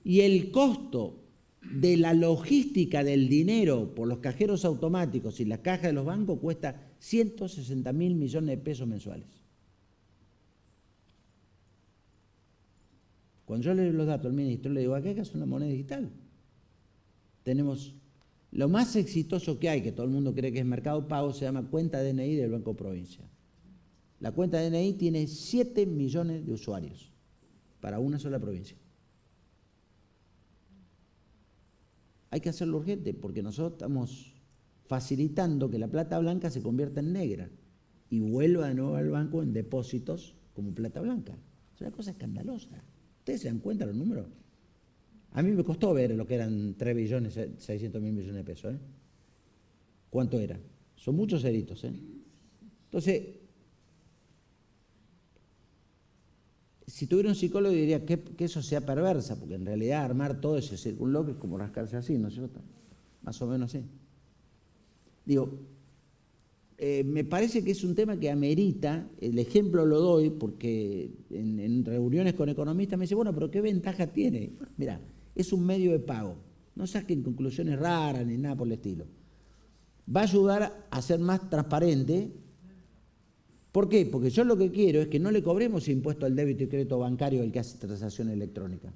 Speaker 3: Y el costo de la logística del dinero por los cajeros automáticos y las cajas de los bancos cuesta 160.000 millones de pesos mensuales. Cuando yo le doy los datos al ministro, le digo, acá hay que hacer una moneda digital. Tenemos lo más exitoso que hay, que todo el mundo cree que es Mercado Pago, se llama cuenta DNI del Banco Provincia. La cuenta DNI tiene 7 millones de usuarios para una sola provincia. Hay que hacerlo urgente porque nosotros estamos facilitando que la plata blanca se convierta en negra y vuelva de nuevo al banco en depósitos como plata blanca. Es una cosa escandalosa. ¿Ustedes se dan cuenta de los números? A mí me costó ver lo que eran 3.600.000 millones de pesos. ¿Cuánto era? Son muchos ceritos. Entonces, si tuviera un psicólogo diría que eso sea perversa, porque en realidad armar todo ese círculo es como rascarse así, ¿no es cierto? Más o menos así. Digo, me parece que es un tema que amerita, el ejemplo lo doy porque en reuniones con economistas me dicen, bueno, pero ¿qué ventaja tiene? Mirá, es un medio de pago, no saquen conclusiones raras ni nada por el estilo. Va a ayudar a ser más transparente. ¿Por qué? Porque yo lo que quiero es que no le cobremos impuesto al débito y crédito bancario al que hace transacción electrónica.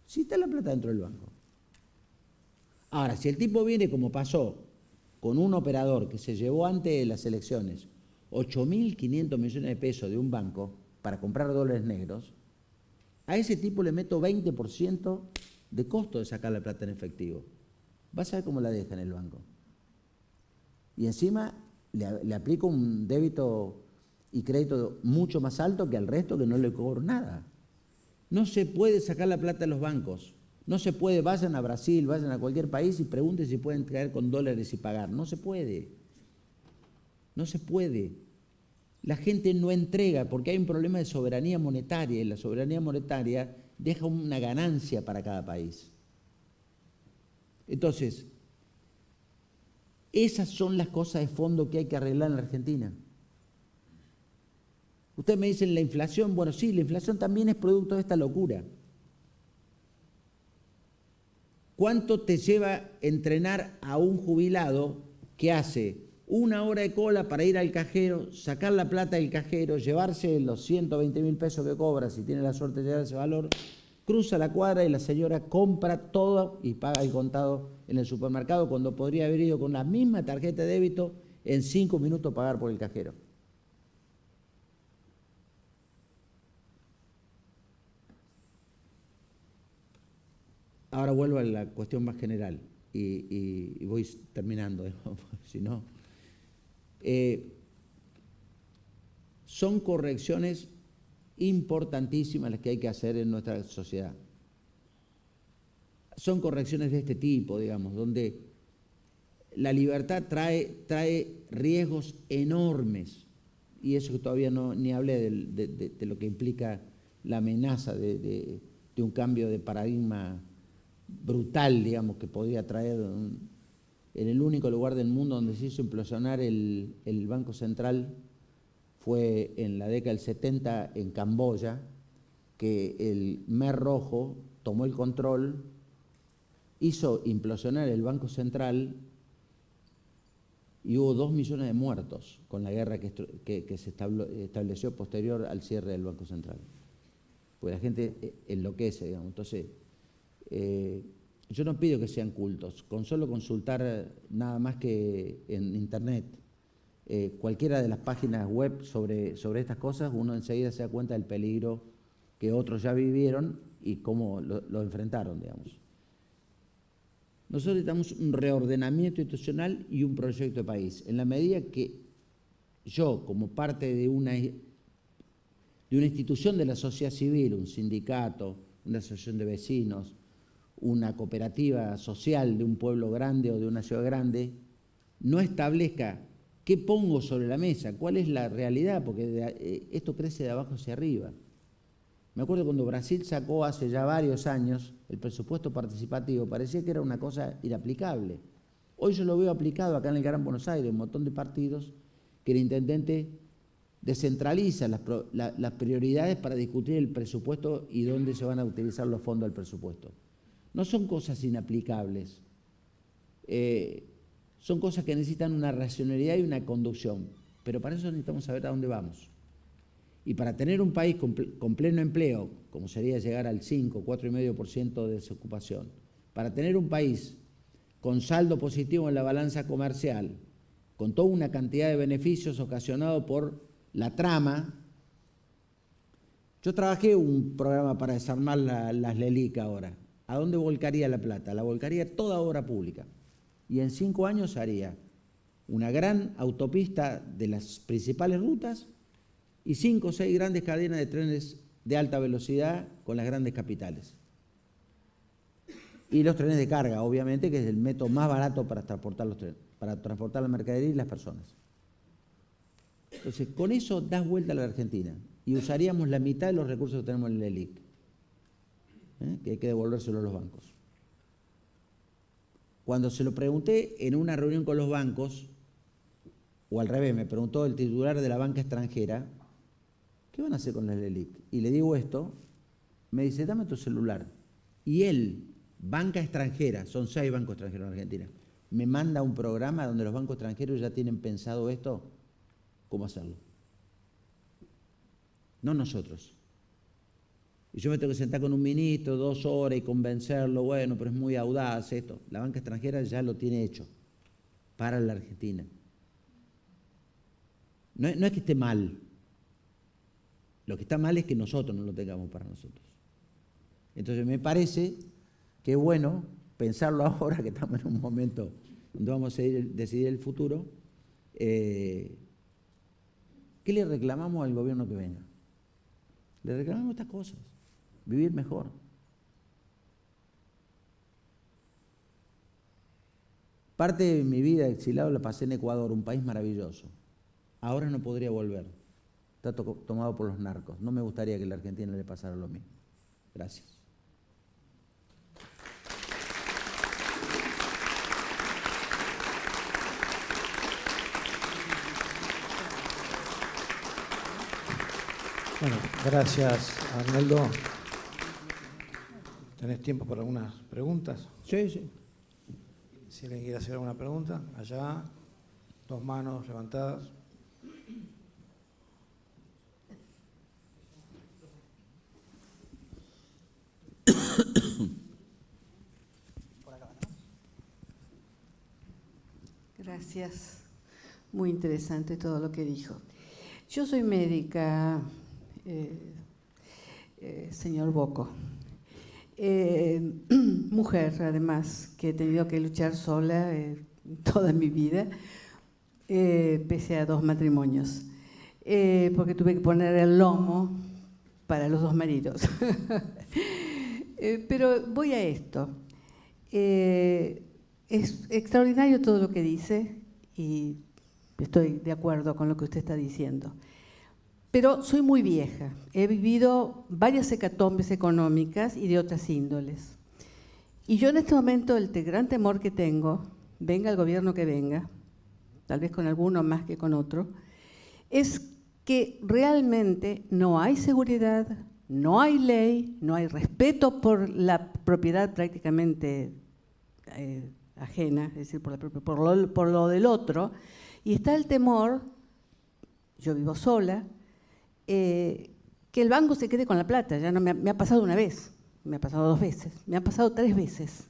Speaker 3: Si está la plata dentro del banco. Ahora, si el tipo viene como pasó con un operador que se llevó antes de las elecciones 8.500 millones de pesos de un banco para comprar dólares negros, a ese tipo le meto 20% de costo de sacar la plata en efectivo. Vas a ver cómo la deja en el banco. Y encima le aplico un débito y crédito mucho más alto que al resto, que no le cobro nada. No se puede sacar la plata de los bancos. No se puede, vayan a Brasil, vayan a cualquier país y pregunten si pueden traer con dólares y pagar. No se puede. No se puede. La gente no entrega porque hay un problema de soberanía monetaria y la soberanía monetaria deja una ganancia para cada país. Entonces, esas son las cosas de fondo que hay que arreglar en la Argentina. Ustedes me dicen la inflación, bueno, sí, la inflación también es producto de esta locura. ¿Cuánto te lleva entrenar a un jubilado que hace 1 hora de cola para ir al cajero, sacar la plata del cajero, llevarse los 120.000 pesos que cobra, si tiene la suerte de llegar a ese valor, cruza la cuadra y la señora compra todo y paga el contado en el supermercado cuando podría haber ido con la misma tarjeta de débito en 5 minutos pagar por el cajero? Ahora vuelvo a la cuestión más general y voy terminando, si no. Son correcciones importantísimas las que hay que hacer en nuestra sociedad. Son correcciones de este tipo, digamos, donde la libertad trae riesgos enormes, y eso que todavía ni hablé de lo que implica la amenaza de un cambio de paradigma brutal, digamos, que podría traer en el único lugar del mundo donde se hizo implosionar el Banco Central fue en la década del 70 en Camboya, que el Mer Rojo tomó el control, hizo implosionar el Banco Central y hubo 2 millones de muertos con la guerra que se estableció posterior al cierre del Banco Central. Pues la gente enloquece, digamos. Entonces, yo no pido que sean cultos, con solo consultar nada más que en internet cualquiera de las páginas web sobre estas cosas, uno enseguida se da cuenta del peligro que otros ya vivieron y cómo lo enfrentaron, digamos. Nosotros necesitamos un reordenamiento institucional y un proyecto de país. En la medida que yo, como parte de una institución de la sociedad civil, un sindicato, una asociación de vecinos, una cooperativa social de un pueblo grande o de una ciudad grande, no establezca qué pongo sobre la mesa, cuál es la realidad, porque esto crece de abajo hacia arriba. Me acuerdo cuando Brasil sacó hace ya varios años el presupuesto participativo, parecía que era una cosa inaplicable. Hoy yo lo veo aplicado acá en el Gran Buenos Aires, un montón de partidos que el intendente descentraliza las prioridades para discutir el presupuesto y dónde se van a utilizar los fondos del presupuesto. No son cosas inaplicables, son cosas que necesitan una racionalidad y una conducción, pero para eso necesitamos saber a dónde vamos. Y para tener un país con pleno empleo, como sería llegar al 5, 4,5% de desocupación, para tener un país con saldo positivo en la balanza comercial, con toda una cantidad de beneficios ocasionados por la trama. Yo trabajé un programa para desarmar las LELIC ahora. ¿A dónde volcaría la plata? La volcaría toda obra pública. Y en 5 años haría una gran autopista de las principales rutas y 5 o 6 grandes cadenas de trenes de alta velocidad con las grandes capitales. Y los trenes de carga, obviamente, que es el método más barato para transportar la mercadería y las personas. Entonces, con eso das vuelta a la Argentina y usaríamos la mitad de los recursos que tenemos en el LELIC, que hay que devolvérselo a los bancos. Cuando se lo pregunté en una reunión con los bancos, o al revés, me preguntó el titular de la banca extranjera, ¿qué van a hacer con el LELIC? Y le digo esto, me dice, dame tu celular. Y él, banca extranjera, son 6 bancos extranjeros en Argentina, me manda un programa donde los bancos extranjeros ya tienen pensado esto, cómo hacerlo. No nosotros. Y yo me tengo que sentar con un ministro 2 horas y convencerlo, bueno, pero es muy audaz esto. La banca extranjera ya lo tiene hecho para la Argentina. No es que esté mal. Lo que está mal es que nosotros no lo tengamos para nosotros. Entonces me parece que es bueno pensarlo ahora que estamos en un momento donde vamos a decidir el futuro. ¿Qué le reclamamos al gobierno que venga? Le reclamamos estas cosas. Vivir mejor. Parte de mi vida exilado la pasé en Ecuador, un país maravilloso. Ahora no podría volver. Está tomado por los narcos. No me gustaría que a la Argentina le pasara lo mismo. Gracias.
Speaker 2: Bueno, gracias, Arnoldo. ¿Tenés tiempo para algunas preguntas?
Speaker 3: Sí, sí.
Speaker 2: Si alguien quiere hacer alguna pregunta, allá, 2 manos levantadas.
Speaker 4: Gracias. Muy interesante todo lo que dijo. Yo soy médica, señor Bocco. Mujer, además, que he tenido que luchar sola toda mi vida, pese a 2 matrimonios, porque tuve que poner el lomo para los 2 maridos. Pero voy a esto. Es extraordinario todo lo que dice y estoy de acuerdo con lo que usted está diciendo. Pero soy muy vieja, he vivido varias hecatombes económicas y de otras índoles. Y yo en este momento el gran temor que tengo, venga el gobierno que venga, tal vez con alguno más que con otro, es que realmente no hay seguridad, no hay ley, no hay respeto por la propiedad prácticamente ajena, es decir, por lo del otro, y está el temor, yo vivo sola, que el banco se quede con la plata. Ya no me ha pasado una vez, me ha pasado 2 veces, me ha pasado 3 veces.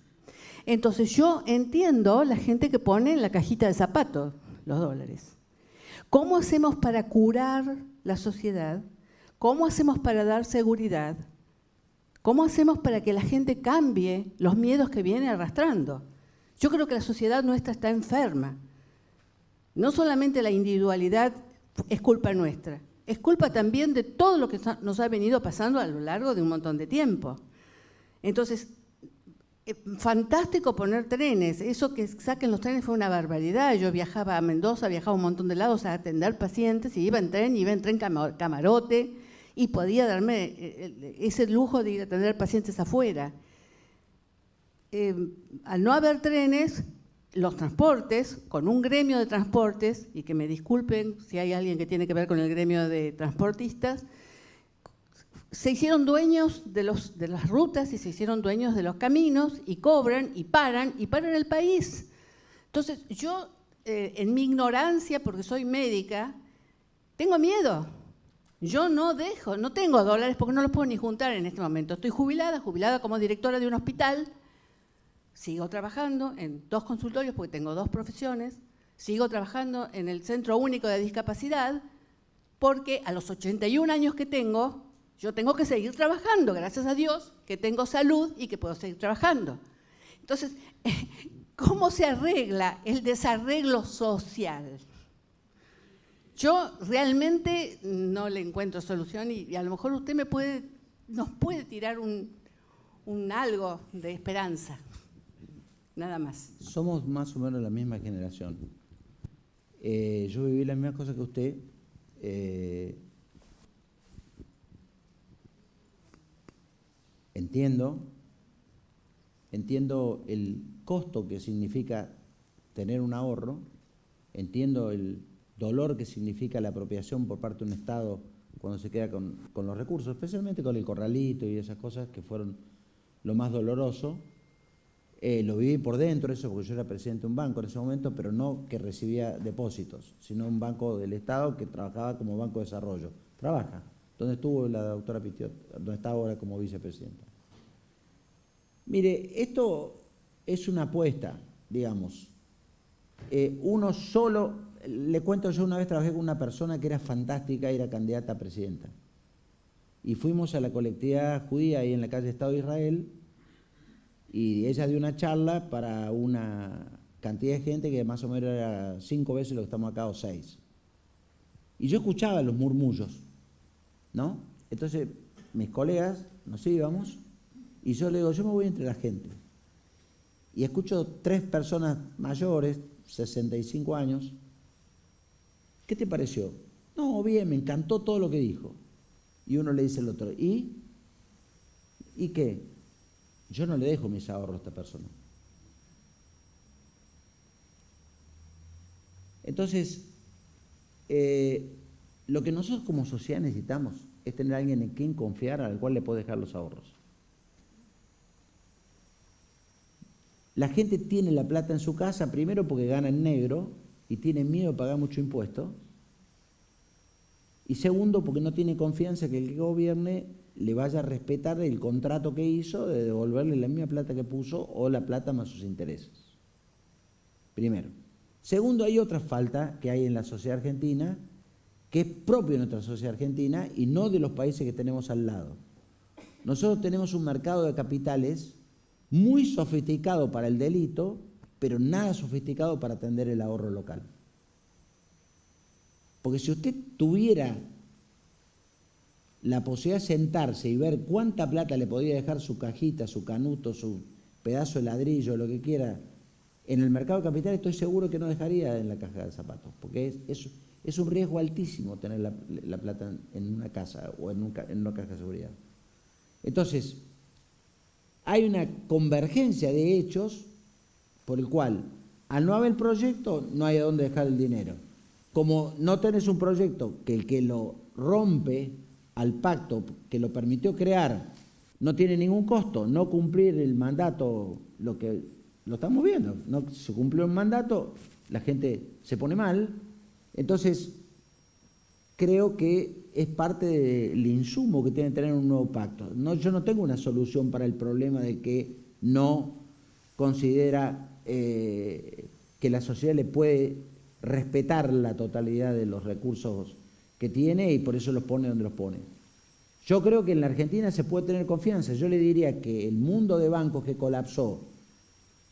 Speaker 4: Entonces yo entiendo la gente que pone en la cajita de zapatos los dólares. ¿Cómo hacemos para curar la sociedad? ¿Cómo hacemos para dar seguridad? ¿Cómo hacemos para que la gente cambie los miedos que viene arrastrando? Yo creo que la sociedad nuestra está enferma. No solamente la individualidad es culpa nuestra, es culpa también de todo lo que nos ha venido pasando a lo largo de un montón de tiempo. Entonces, fantástico poner trenes. Eso que saquen los trenes fue una barbaridad. Yo viajaba a Mendoza, viajaba a un montón de lados a atender pacientes y iba en tren camarote y podía darme ese lujo de ir a atender pacientes afuera. Al no haber trenes, los transportes, con un gremio de transportes, y que me disculpen si hay alguien que tiene que ver con el gremio de transportistas, se hicieron dueños de las rutas y se hicieron dueños de los caminos y cobran y paran el país. Entonces, yo, en mi ignorancia, porque soy médica, tengo miedo. Yo no tengo dólares porque no los puedo ni juntar en este momento. Estoy jubilada como directora de un hospital. Sigo trabajando en 2 consultorios porque tengo 2 profesiones. Sigo trabajando en el Centro Único de Discapacidad porque a los 81 años que tengo, yo tengo que seguir trabajando, gracias a Dios, que tengo salud y que puedo seguir trabajando. Entonces, ¿cómo se arregla el desarreglo social? Yo realmente no le encuentro solución y a lo mejor usted nos puede tirar un algo de esperanza. Nada más.
Speaker 3: Somos más o menos la misma generación. Yo viví la misma cosa que usted. Entiendo el costo que significa tener un ahorro, entiendo el dolor que significa la apropiación por parte de un Estado cuando se queda con los recursos, especialmente con el corralito y esas cosas que fueron lo más doloroso. Lo viví por dentro, eso porque yo era presidente de un banco en ese momento, pero no que recibía depósitos, sino un banco del Estado que trabajaba como banco de desarrollo. Trabaja, donde estuvo la doctora Pitiot, donde está ahora como vicepresidenta. Mire, esto es una apuesta, digamos. Uno solo, le cuento, yo una vez trabajé con una persona que era fantástica, era candidata a presidenta. Y fuimos a la colectividad judía ahí en la calle Estado de Israel, y ella dio una charla para una cantidad de gente que más o menos era 5 veces lo que estamos acá o 6. Y yo escuchaba los murmullos, ¿no? Entonces mis colegas nos íbamos y yo le digo, yo me voy entre la gente. Y escucho 3 personas mayores, 65 años. ¿Qué te pareció? No, bien, me encantó todo lo que dijo. Y uno le dice al otro, ¿y qué? Yo no le dejo mis ahorros a esta persona. Entonces, lo que nosotros como sociedad necesitamos es tener a alguien en quien confiar, al cual le puedo dejar los ahorros. La gente tiene la plata en su casa, primero porque gana en negro y tiene miedo de pagar mucho impuesto. Y segundo, porque no tiene confianza que el que gobierne le vaya a respetar el contrato que hizo de devolverle la misma plata que puso o la plata más sus intereses. Primero. Segundo, hay otra falta que hay en la sociedad argentina, que es propio de nuestra sociedad argentina y no de los países que tenemos al lado. Nosotros tenemos un mercado de capitales muy sofisticado para el delito, pero nada sofisticado para atender el ahorro local. Porque si usted tuviera la posibilidad de sentarse y ver cuánta plata le podría dejar su cajita, su canuto, su pedazo de ladrillo, lo que quiera, en el mercado de capitales, estoy seguro que no dejaría en la caja de zapatos, porque es un riesgo altísimo tener la plata en una casa o en una caja de seguridad. Entonces, hay una convergencia de hechos por el cual, al no haber proyecto, no hay a dónde dejar el dinero. Como no tenés un proyecto que el que lo rompe al pacto que lo permitió crear no tiene ningún costo, no cumplir el mandato, lo estamos viendo, no se cumplió un mandato, la gente se pone mal, entonces creo que es parte del insumo que tiene que tener un nuevo pacto. Yo no tengo una solución para el problema de que no considera que la sociedad le puede respetar la totalidad de los recursos que tiene y por eso los pone donde los pone. Yo creo que en la Argentina se puede tener confianza. Yo le diría que el mundo de bancos que colapsó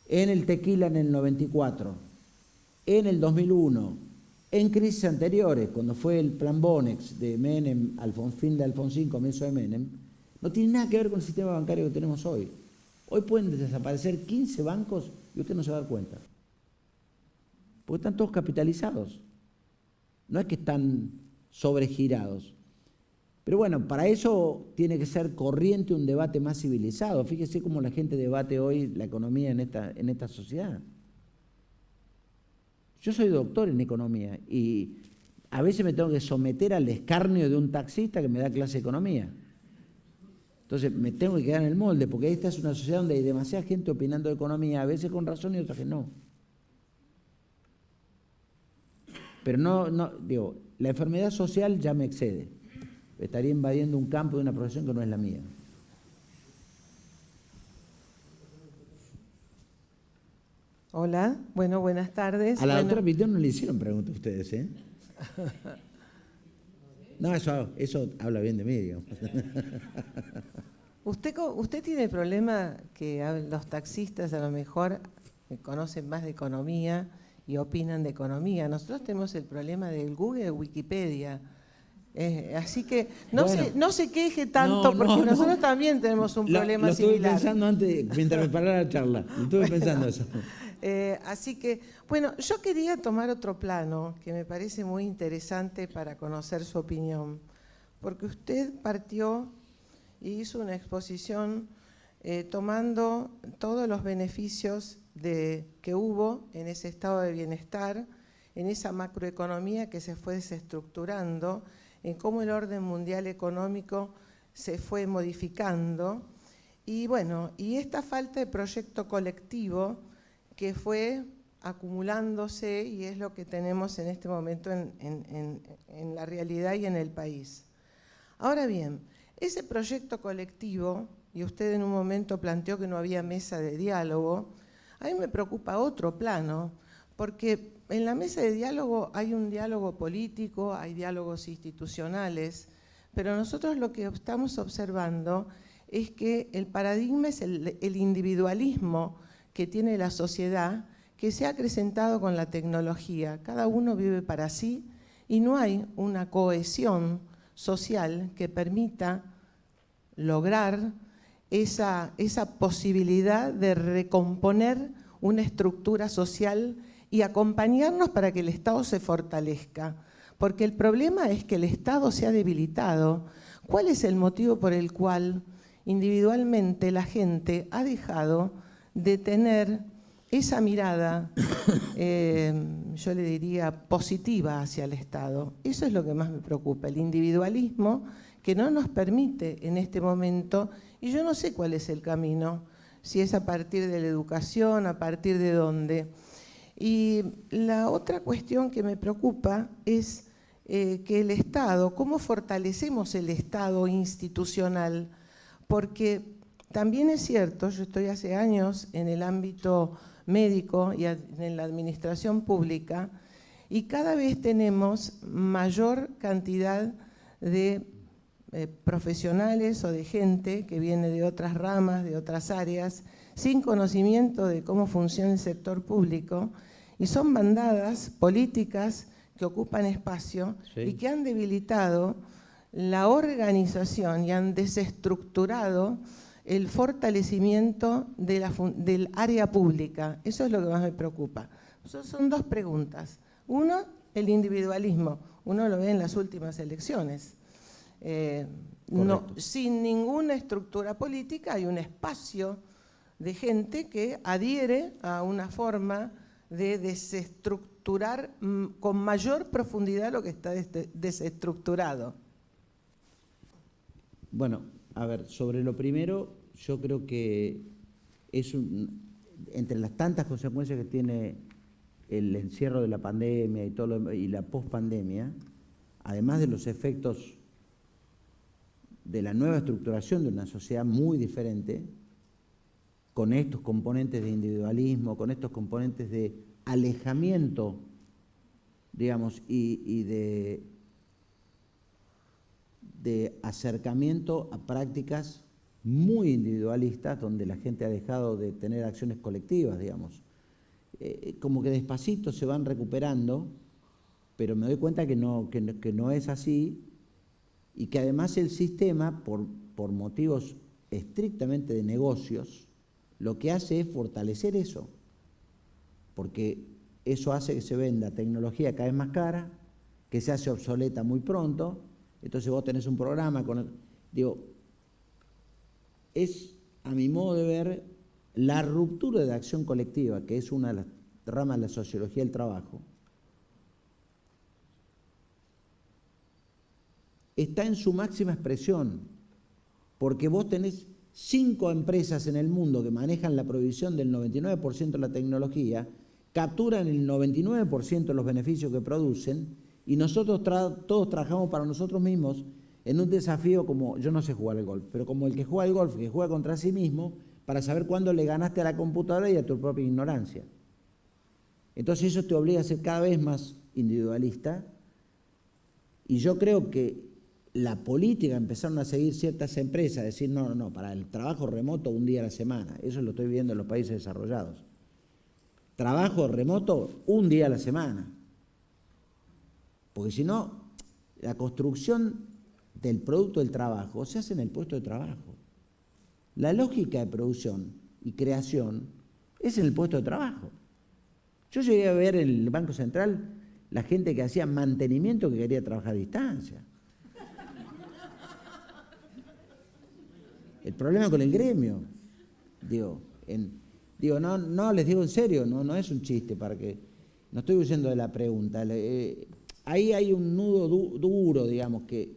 Speaker 3: en el tequila en el 94, en el 2001, en crisis anteriores, cuando fue el plan Bonex de Menem, fin de Alfonsín, comienzo de Menem, No tiene nada que ver con el sistema bancario que tenemos hoy. Hoy pueden desaparecer 15 bancos y usted no se va a dar cuenta. Porque están todos capitalizados. No es que están sobregirados. Pero bueno, para eso tiene que ser corriente un debate más civilizado. Fíjese cómo la gente debate hoy la economía en esta sociedad. Yo soy doctor en economía y a veces me tengo que someter al escarnio de un taxista que me da clase de economía. Entonces me tengo que quedar en el molde, porque esta es una sociedad donde hay demasiada gente opinando de economía, a veces con razón y otras que no. Pero digo, la enfermedad social ya me excede. Estaría invadiendo un campo de una profesión que no es la mía.
Speaker 5: Hola, bueno, buenas tardes.
Speaker 3: A la
Speaker 5: Bueno,
Speaker 3: doctora Pitón no le hicieron preguntas a ustedes, ¿eh? No, eso habla bien de mí, digamos.
Speaker 5: usted tiene el problema que los taxistas a lo mejor conocen más de economía y opinan de economía. Nosotros tenemos el problema del Google, de Wikipedia. Así que no se queje tanto, porque nosotros también tenemos un problema similar.
Speaker 3: Lo estuve pensando antes, mientras me parara la charla. Lo estuve pensando eso.
Speaker 5: Así que, bueno, yo quería tomar otro plano que me parece muy interesante para conocer su opinión, porque usted partió y hizo una exposición tomando todos los beneficios que hubo en ese estado de bienestar, en esa macroeconomía que se fue desestructurando, en cómo el orden mundial económico se fue modificando, y bueno, y esta falta de proyecto colectivo que fue acumulándose y es lo que tenemos en este momento en la realidad y en el país. Ahora bien, ese proyecto colectivo, y usted en un momento planteó que no había mesa de diálogo, a mí me preocupa otro plano, porque en la mesa de diálogo hay un diálogo político, hay diálogos institucionales, pero nosotros lo que estamos observando es que el paradigma es el individualismo que tiene la sociedad, que se ha acrecentado con la tecnología. Cada uno vive para sí y no hay una cohesión social que permita lograr esa posibilidad de recomponer una estructura social y acompañarnos para que el Estado se fortalezca. Porque el problema es que el Estado se ha debilitado. ¿Cuál es el motivo por el cual individualmente la gente ha dejado de tener esa mirada, yo le diría, positiva hacia el Estado? Eso es lo que más me preocupa, el individualismo que no nos permite en este momento, y yo no sé cuál es el camino, si es a partir de la educación, a partir de dónde. Y la otra cuestión que me preocupa es que el Estado, ¿cómo fortalecemos el Estado institucional? Porque también es cierto, yo estoy hace años en el ámbito médico y en la administración pública y cada vez tenemos mayor cantidad de profesionales o de gente que viene de otras ramas, de otras áreas, sin conocimiento de cómo funciona el sector público, y son bandadas políticas que ocupan espacio y que han debilitado la organización y han desestructurado el fortalecimiento del área pública. Eso es lo que más me preocupa. Son dos preguntas. Uno, el individualismo. Uno lo ve en las últimas elecciones. Sin ninguna estructura política hay un espacio de gente que adhiere a una forma de desestructurar con mayor profundidad lo que está desestructurado.
Speaker 3: Bueno, a ver, sobre lo primero, yo creo que entre las tantas consecuencias que tiene el encierro de la pandemia y la pospandemia, además de los efectos de la nueva estructuración de una sociedad muy diferente, con estos componentes de individualismo, con estos componentes de alejamiento, digamos, y de acercamiento a prácticas muy individualistas, donde la gente ha dejado de tener acciones colectivas, digamos. Como que despacito se van recuperando, pero me doy cuenta que no es así, y que además el sistema, por motivos estrictamente de negocios, lo que hace es fortalecer eso, porque eso hace que se venda tecnología cada vez más cara, que se hace obsoleta muy pronto. Entonces vos tenés un programa es, a mi modo de ver, la ruptura de la acción colectiva, que es una de las ramas de la sociología del trabajo, está en su máxima expresión, porque vos tenés 5 empresas en el mundo que manejan la provisión del 99% de la tecnología, capturan el 99% de los beneficios que producen, y nosotros todos trabajamos para nosotros mismos en un desafío como, yo no sé jugar al golf, pero como el que juega al golf, que juega contra sí mismo, para saber cuándo le ganaste a la computadora y a tu propia ignorancia. Entonces eso te obliga a ser cada vez más individualista, y yo creo que la política empezaron a seguir ciertas empresas, a decir, no, para el trabajo remoto un día a la semana, eso lo estoy viendo en los países desarrollados. Trabajo remoto un día a la semana, porque si no, la construcción del producto del trabajo se hace en el puesto de trabajo. La lógica de producción y creación es en el puesto de trabajo. Yo llegué a ver en el Banco Central la gente que hacía mantenimiento que quería trabajar a distancia. El problema con el gremio, no, les digo en serio, no es un chiste, no estoy huyendo de la pregunta. Ahí hay un nudo duro, digamos, que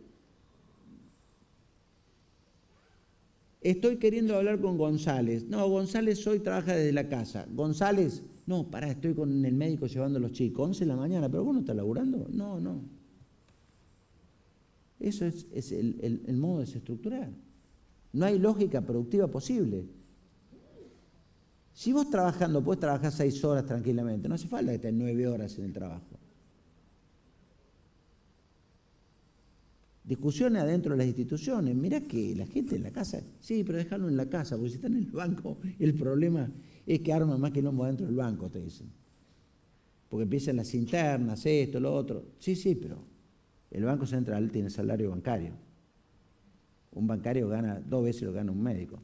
Speaker 3: estoy queriendo hablar con González. No, González hoy trabaja desde la casa. González, no, estoy con el médico llevando a los chicos, 11 de la mañana, pero vos no estás laburando. No. Eso es el modo de desestructurar. No hay lógica productiva posible. Si vos trabajando podés trabajar 6 horas tranquilamente, no hace falta que estés 9 horas en el trabajo. Discusiones adentro de las instituciones. Mirá que la gente en la casa, sí, pero déjalo en la casa, porque si están en el banco, el problema es que arman más quilombo adentro del banco, te dicen. Porque empiezan las internas, esto, lo otro. Sí, pero el Banco Central tiene salario bancario. Un bancario gana 2 veces lo que gana un médico.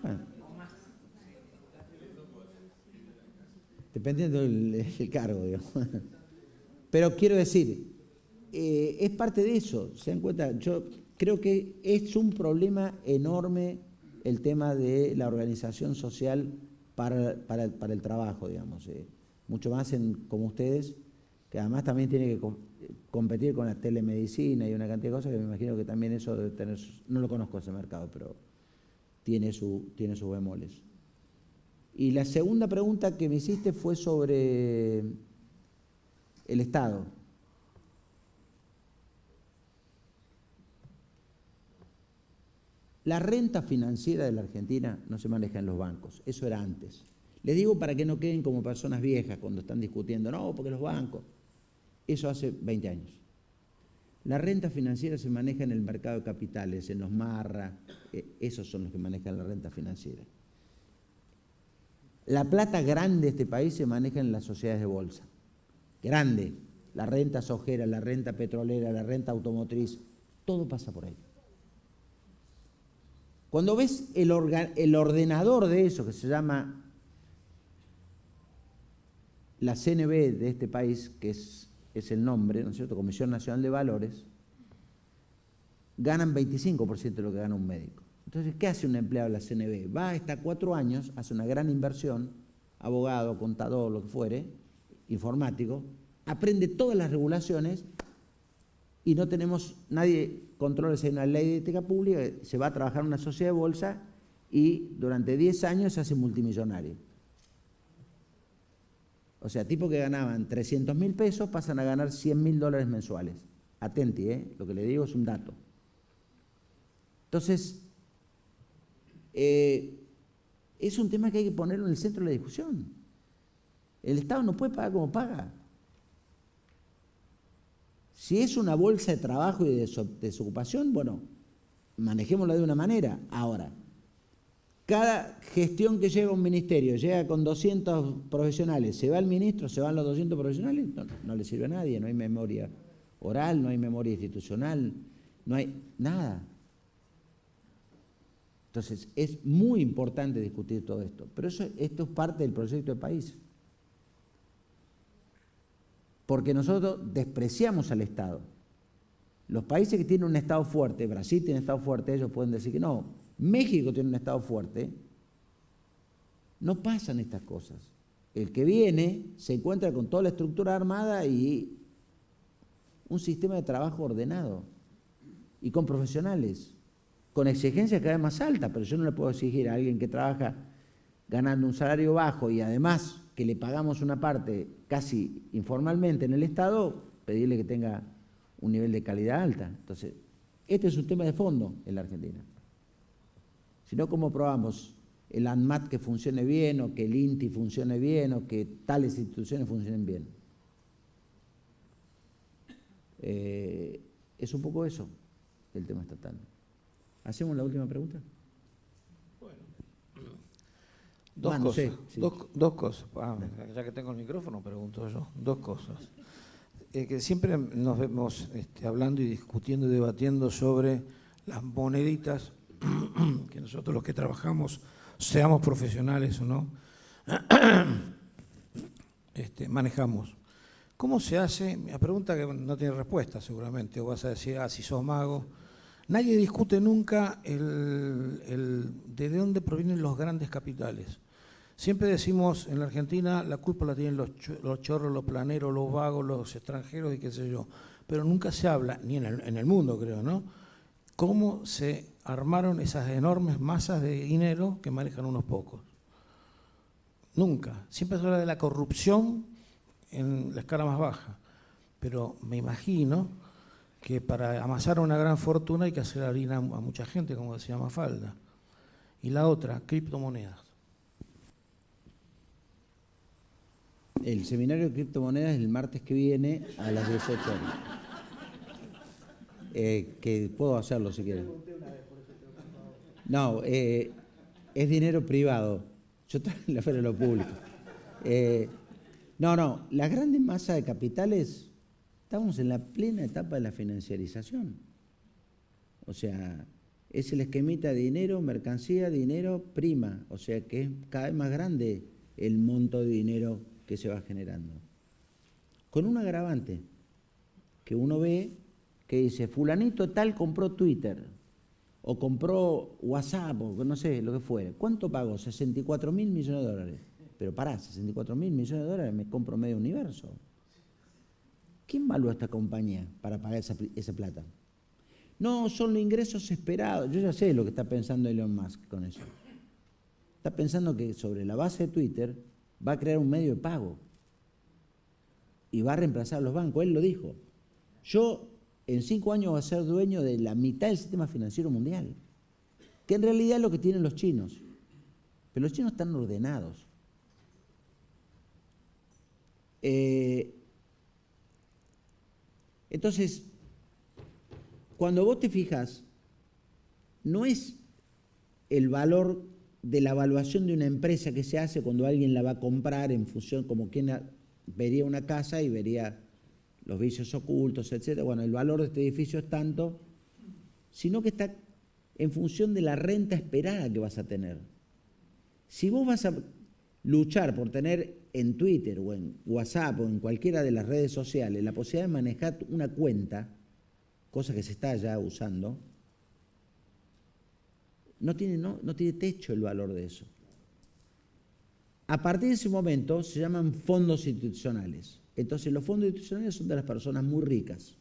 Speaker 3: Bueno. Dependiendo del cargo, digamos. Pero quiero decir, es parte de eso, ¿se dan cuenta? Yo creo que es un problema enorme el tema de la organización social para el trabajo, digamos. Mucho más como ustedes, que además también tiene que competir con la telemedicina y una cantidad de cosas que me imagino que también eso debe tener, no lo conozco ese mercado, pero tiene sus bemoles. Y la segunda pregunta que me hiciste fue sobre el Estado. La renta financiera de la Argentina no se maneja en los bancos, eso era antes. Les digo para que no queden como personas viejas cuando están discutiendo, no, porque los bancos. Eso hace 20 años. La renta financiera se maneja en el mercado de capitales, en los marra, esos son los que manejan la renta financiera. La plata grande de este país se maneja en las sociedades de bolsa. Grande. La renta sojera, la renta petrolera, la renta automotriz, todo pasa por ahí. Cuando ves el ordenador de eso, que se llama la CNB de este país, que es el nombre, ¿no es cierto?, Comisión Nacional de Valores, ganan 25% de lo que gana un médico. Entonces, ¿qué hace un empleado de la CNB? Va, está 4 años, hace una gran inversión, abogado, contador, lo que fuere, informático, aprende todas las regulaciones y no tenemos, nadie controla si hay una ley de ética pública, se va a trabajar en una sociedad de bolsa y durante 10 años se hace multimillonario. O sea, tipos que ganaban 300.000 pesos pasan a ganar $100.000 mensuales. Atenti, lo que le digo es un dato. Entonces, es un tema que hay que ponerlo en el centro de la discusión. El Estado no puede pagar como paga. Si es una bolsa de trabajo y de desocupación, bueno, manejémosla de una manera. Ahora, cada gestión que llega a un ministerio llega con 200 profesionales, se va el ministro, se van los 200 profesionales, no le sirve a nadie, no hay memoria oral, no hay memoria institucional, no hay nada. Entonces, es muy importante discutir todo esto, pero esto es parte del proyecto de país. Porque nosotros despreciamos al Estado. Los países que tienen un Estado fuerte, Brasil tiene un Estado fuerte, ellos pueden decir que no. México tiene un Estado fuerte, no pasan estas cosas. El que viene se encuentra con toda la estructura armada y un sistema de trabajo ordenado y con profesionales, con exigencias cada vez más altas, pero yo no le puedo exigir a alguien que trabaja ganando un salario bajo y además que le pagamos una parte casi informalmente en el Estado, pedirle que tenga un nivel de calidad alta. Entonces, este es un tema de fondo en la Argentina. Si no, ¿cómo probamos el ANMAT que funcione bien, o que el INTI funcione bien, o que tales instituciones funcionen bien? Es un poco eso el tema estatal. ¿Hacemos la última pregunta?
Speaker 2: Dos
Speaker 3: no
Speaker 2: cosas.
Speaker 3: sé, sí.
Speaker 2: Dos cosas. Ya que tengo el micrófono, pregunto yo. Dos cosas. Que siempre nos vemos hablando y discutiendo y debatiendo sobre las moneditas que nosotros los que trabajamos, seamos profesionales o no, manejamos. ¿Cómo se hace? La pregunta que no tiene respuesta seguramente, o vas a decir, si sos mago. Nadie discute nunca de dónde provienen los grandes capitales. Siempre decimos en la Argentina la culpa la tienen los chorros, los planeros, los vagos, los extranjeros y qué sé yo. Pero nunca se habla, ni en el mundo creo, ¿no? Cómo se armaron esas enormes masas de dinero que manejan unos pocos. Nunca. Siempre se habla de la corrupción en la escala más baja. Pero me imagino que para amasar una gran fortuna hay que hacer harina a mucha gente, como decía Mafalda. Y la otra, criptomonedas.
Speaker 3: El seminario de criptomonedas es el martes que viene a las 18 horas. Que puedo hacerlo si quieren. No, es dinero privado. Yo estoy en la feria de lo público. No, las grandes masas de capitales, estamos en la plena etapa de la financiarización. O sea, es el esquemita de dinero, mercancía, dinero, prima. O sea que es cada vez más grande el monto de dinero que se va generando. Con un agravante, que uno ve que dice, fulanito tal compró Twitter, o compró WhatsApp, o no sé, lo que fuera. ¿Cuánto pagó? 64.000 millones de dólares. Pero pará, 64.000 millones de dólares me compro medio universo. ¿Quién evaluó esta compañía para pagar esa plata? No, son los ingresos esperados. Yo ya sé lo que está pensando Elon Musk con eso. Está pensando que sobre la base de Twitter va a crear un medio de pago y va a reemplazar a los bancos. Él lo dijo. Yo en 5 años voy a ser dueño de la mitad del sistema financiero mundial, que en realidad es lo que tienen los chinos. Pero los chinos están ordenados. Entonces, cuando vos te fijas, no es el valor de la evaluación de una empresa que se hace cuando alguien la va a comprar en función como quien vería una casa y vería los vicios ocultos, etc. Bueno, el valor de este edificio es tanto, sino que está en función de la renta esperada que vas a tener. Si vos vas a luchar por tener en Twitter o en WhatsApp o en cualquiera de las redes sociales la posibilidad de manejar una cuenta, cosa que se está ya usando, no tiene techo el valor de eso. A partir de ese momento se llaman fondos institucionales. Entonces los fondos institucionales son de las personas muy ricas.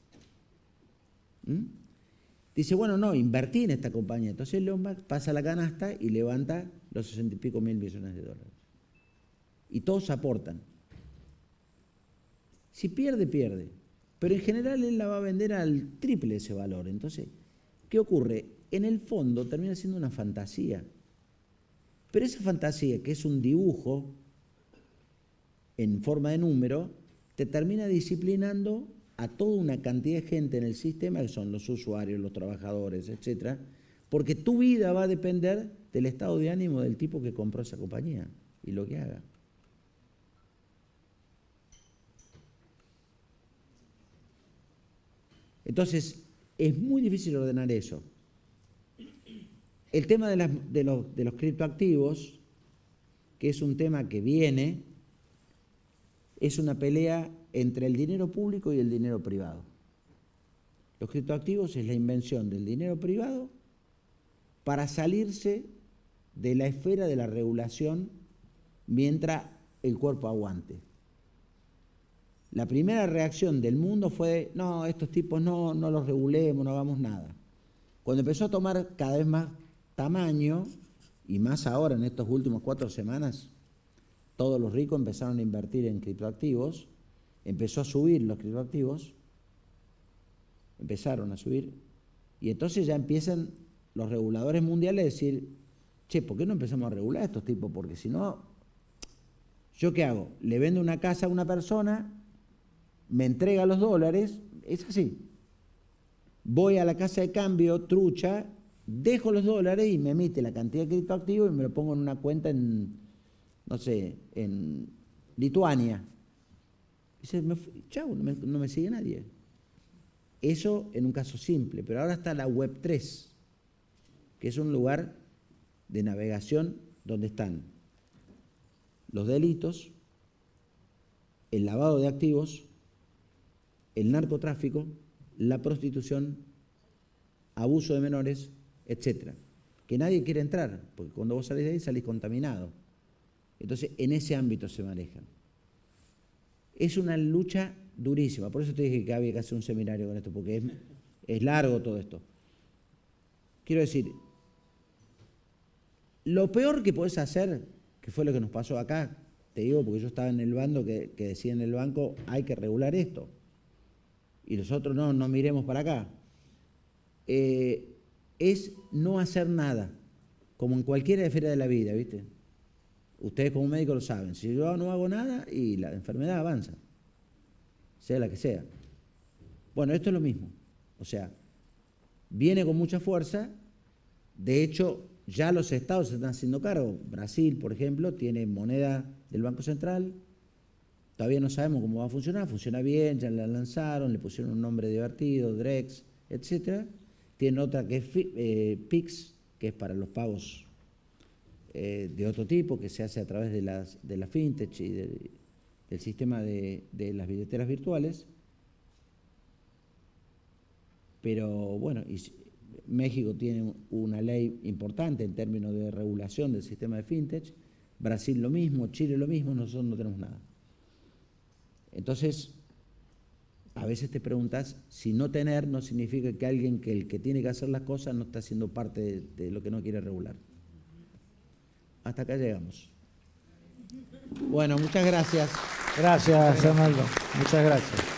Speaker 3: Dice, bueno, no, invertí en esta compañía. Entonces Elon Musk pasa la canasta y levanta los 60 y pico mil millones de dólares. Y todos aportan. Si pierde, pierde. Pero en general él la va a vender al triple de ese valor. Entonces, ¿qué ocurre? En el fondo termina siendo una fantasía. Pero esa fantasía, que es un dibujo en forma de número, te termina disciplinando a toda una cantidad de gente en el sistema, que son los usuarios, los trabajadores, etcétera, porque tu vida va a depender del estado de ánimo del tipo que compró esa compañía y lo que haga. Entonces, es muy difícil ordenar eso. El tema de los criptoactivos, que es un tema que viene, es una pelea entre el dinero público y el dinero privado. Los criptoactivos es la invención del dinero privado para salirse de la esfera de la regulación mientras el cuerpo aguante. La primera reacción del mundo fue, no, estos tipos no los regulemos, no hagamos nada. Cuando empezó a tomar cada vez más tamaño, y más ahora en estas últimas 4 semanas, todos los ricos empezaron a invertir en criptoactivos, empezó a subir los criptoactivos, empezaron a subir, y entonces ya empiezan los reguladores mundiales a decir, che, ¿por qué no empezamos a regular a estos tipos? Porque si no, ¿yo qué hago? Le vendo una casa a una persona, me entrega los dólares, es así. Voy a la casa de cambio, trucha, dejo los dólares y me emite la cantidad de criptoactivos y me lo pongo en una cuenta en, no sé, en Lituania. Dice, chau, no me sigue nadie. Eso en un caso simple, pero ahora está la Web 3, que es un lugar de navegación donde están los delitos, el lavado de activos, el narcotráfico, la prostitución, abuso de menores, etcétera. Que nadie quiere entrar, porque cuando vos salís de ahí salís contaminado. Entonces, en ese ámbito se manejan. Es una lucha durísima, por eso te dije que había que hacer un seminario con esto, porque es largo todo esto. Quiero decir, lo peor que podés hacer, que fue lo que nos pasó acá, te digo porque yo estaba en el bando que decía en el banco, hay que regular esto. Y nosotros no miremos para acá. Es no hacer nada, como en cualquier esfera de la vida, ¿viste? Ustedes como médicos lo saben. Si yo no hago nada, y la enfermedad avanza, sea la que sea. Bueno, esto es lo mismo. O sea, viene con mucha fuerza. De hecho, ya los estados se están haciendo cargo. Brasil, por ejemplo, tiene moneda del Banco Central. Todavía no sabemos cómo va a funcionar. Funciona bien, ya la lanzaron, le pusieron un nombre divertido, Drex, etc. Tienen otra que es PIX, que es para los pagos de otro tipo, que se hace a través de la fintech y del sistema de las billeteras virtuales. Pero bueno, México tiene una ley importante en términos de regulación del sistema de fintech, Brasil lo mismo, Chile lo mismo, nosotros no tenemos nada. Entonces, a veces te preguntas si no tener no significa que alguien que el que tiene que hacer las cosas no está siendo parte de lo que no quiere regular. Hasta acá llegamos. Bueno, muchas gracias.
Speaker 2: Gracias, Arnaldo. Muchas gracias.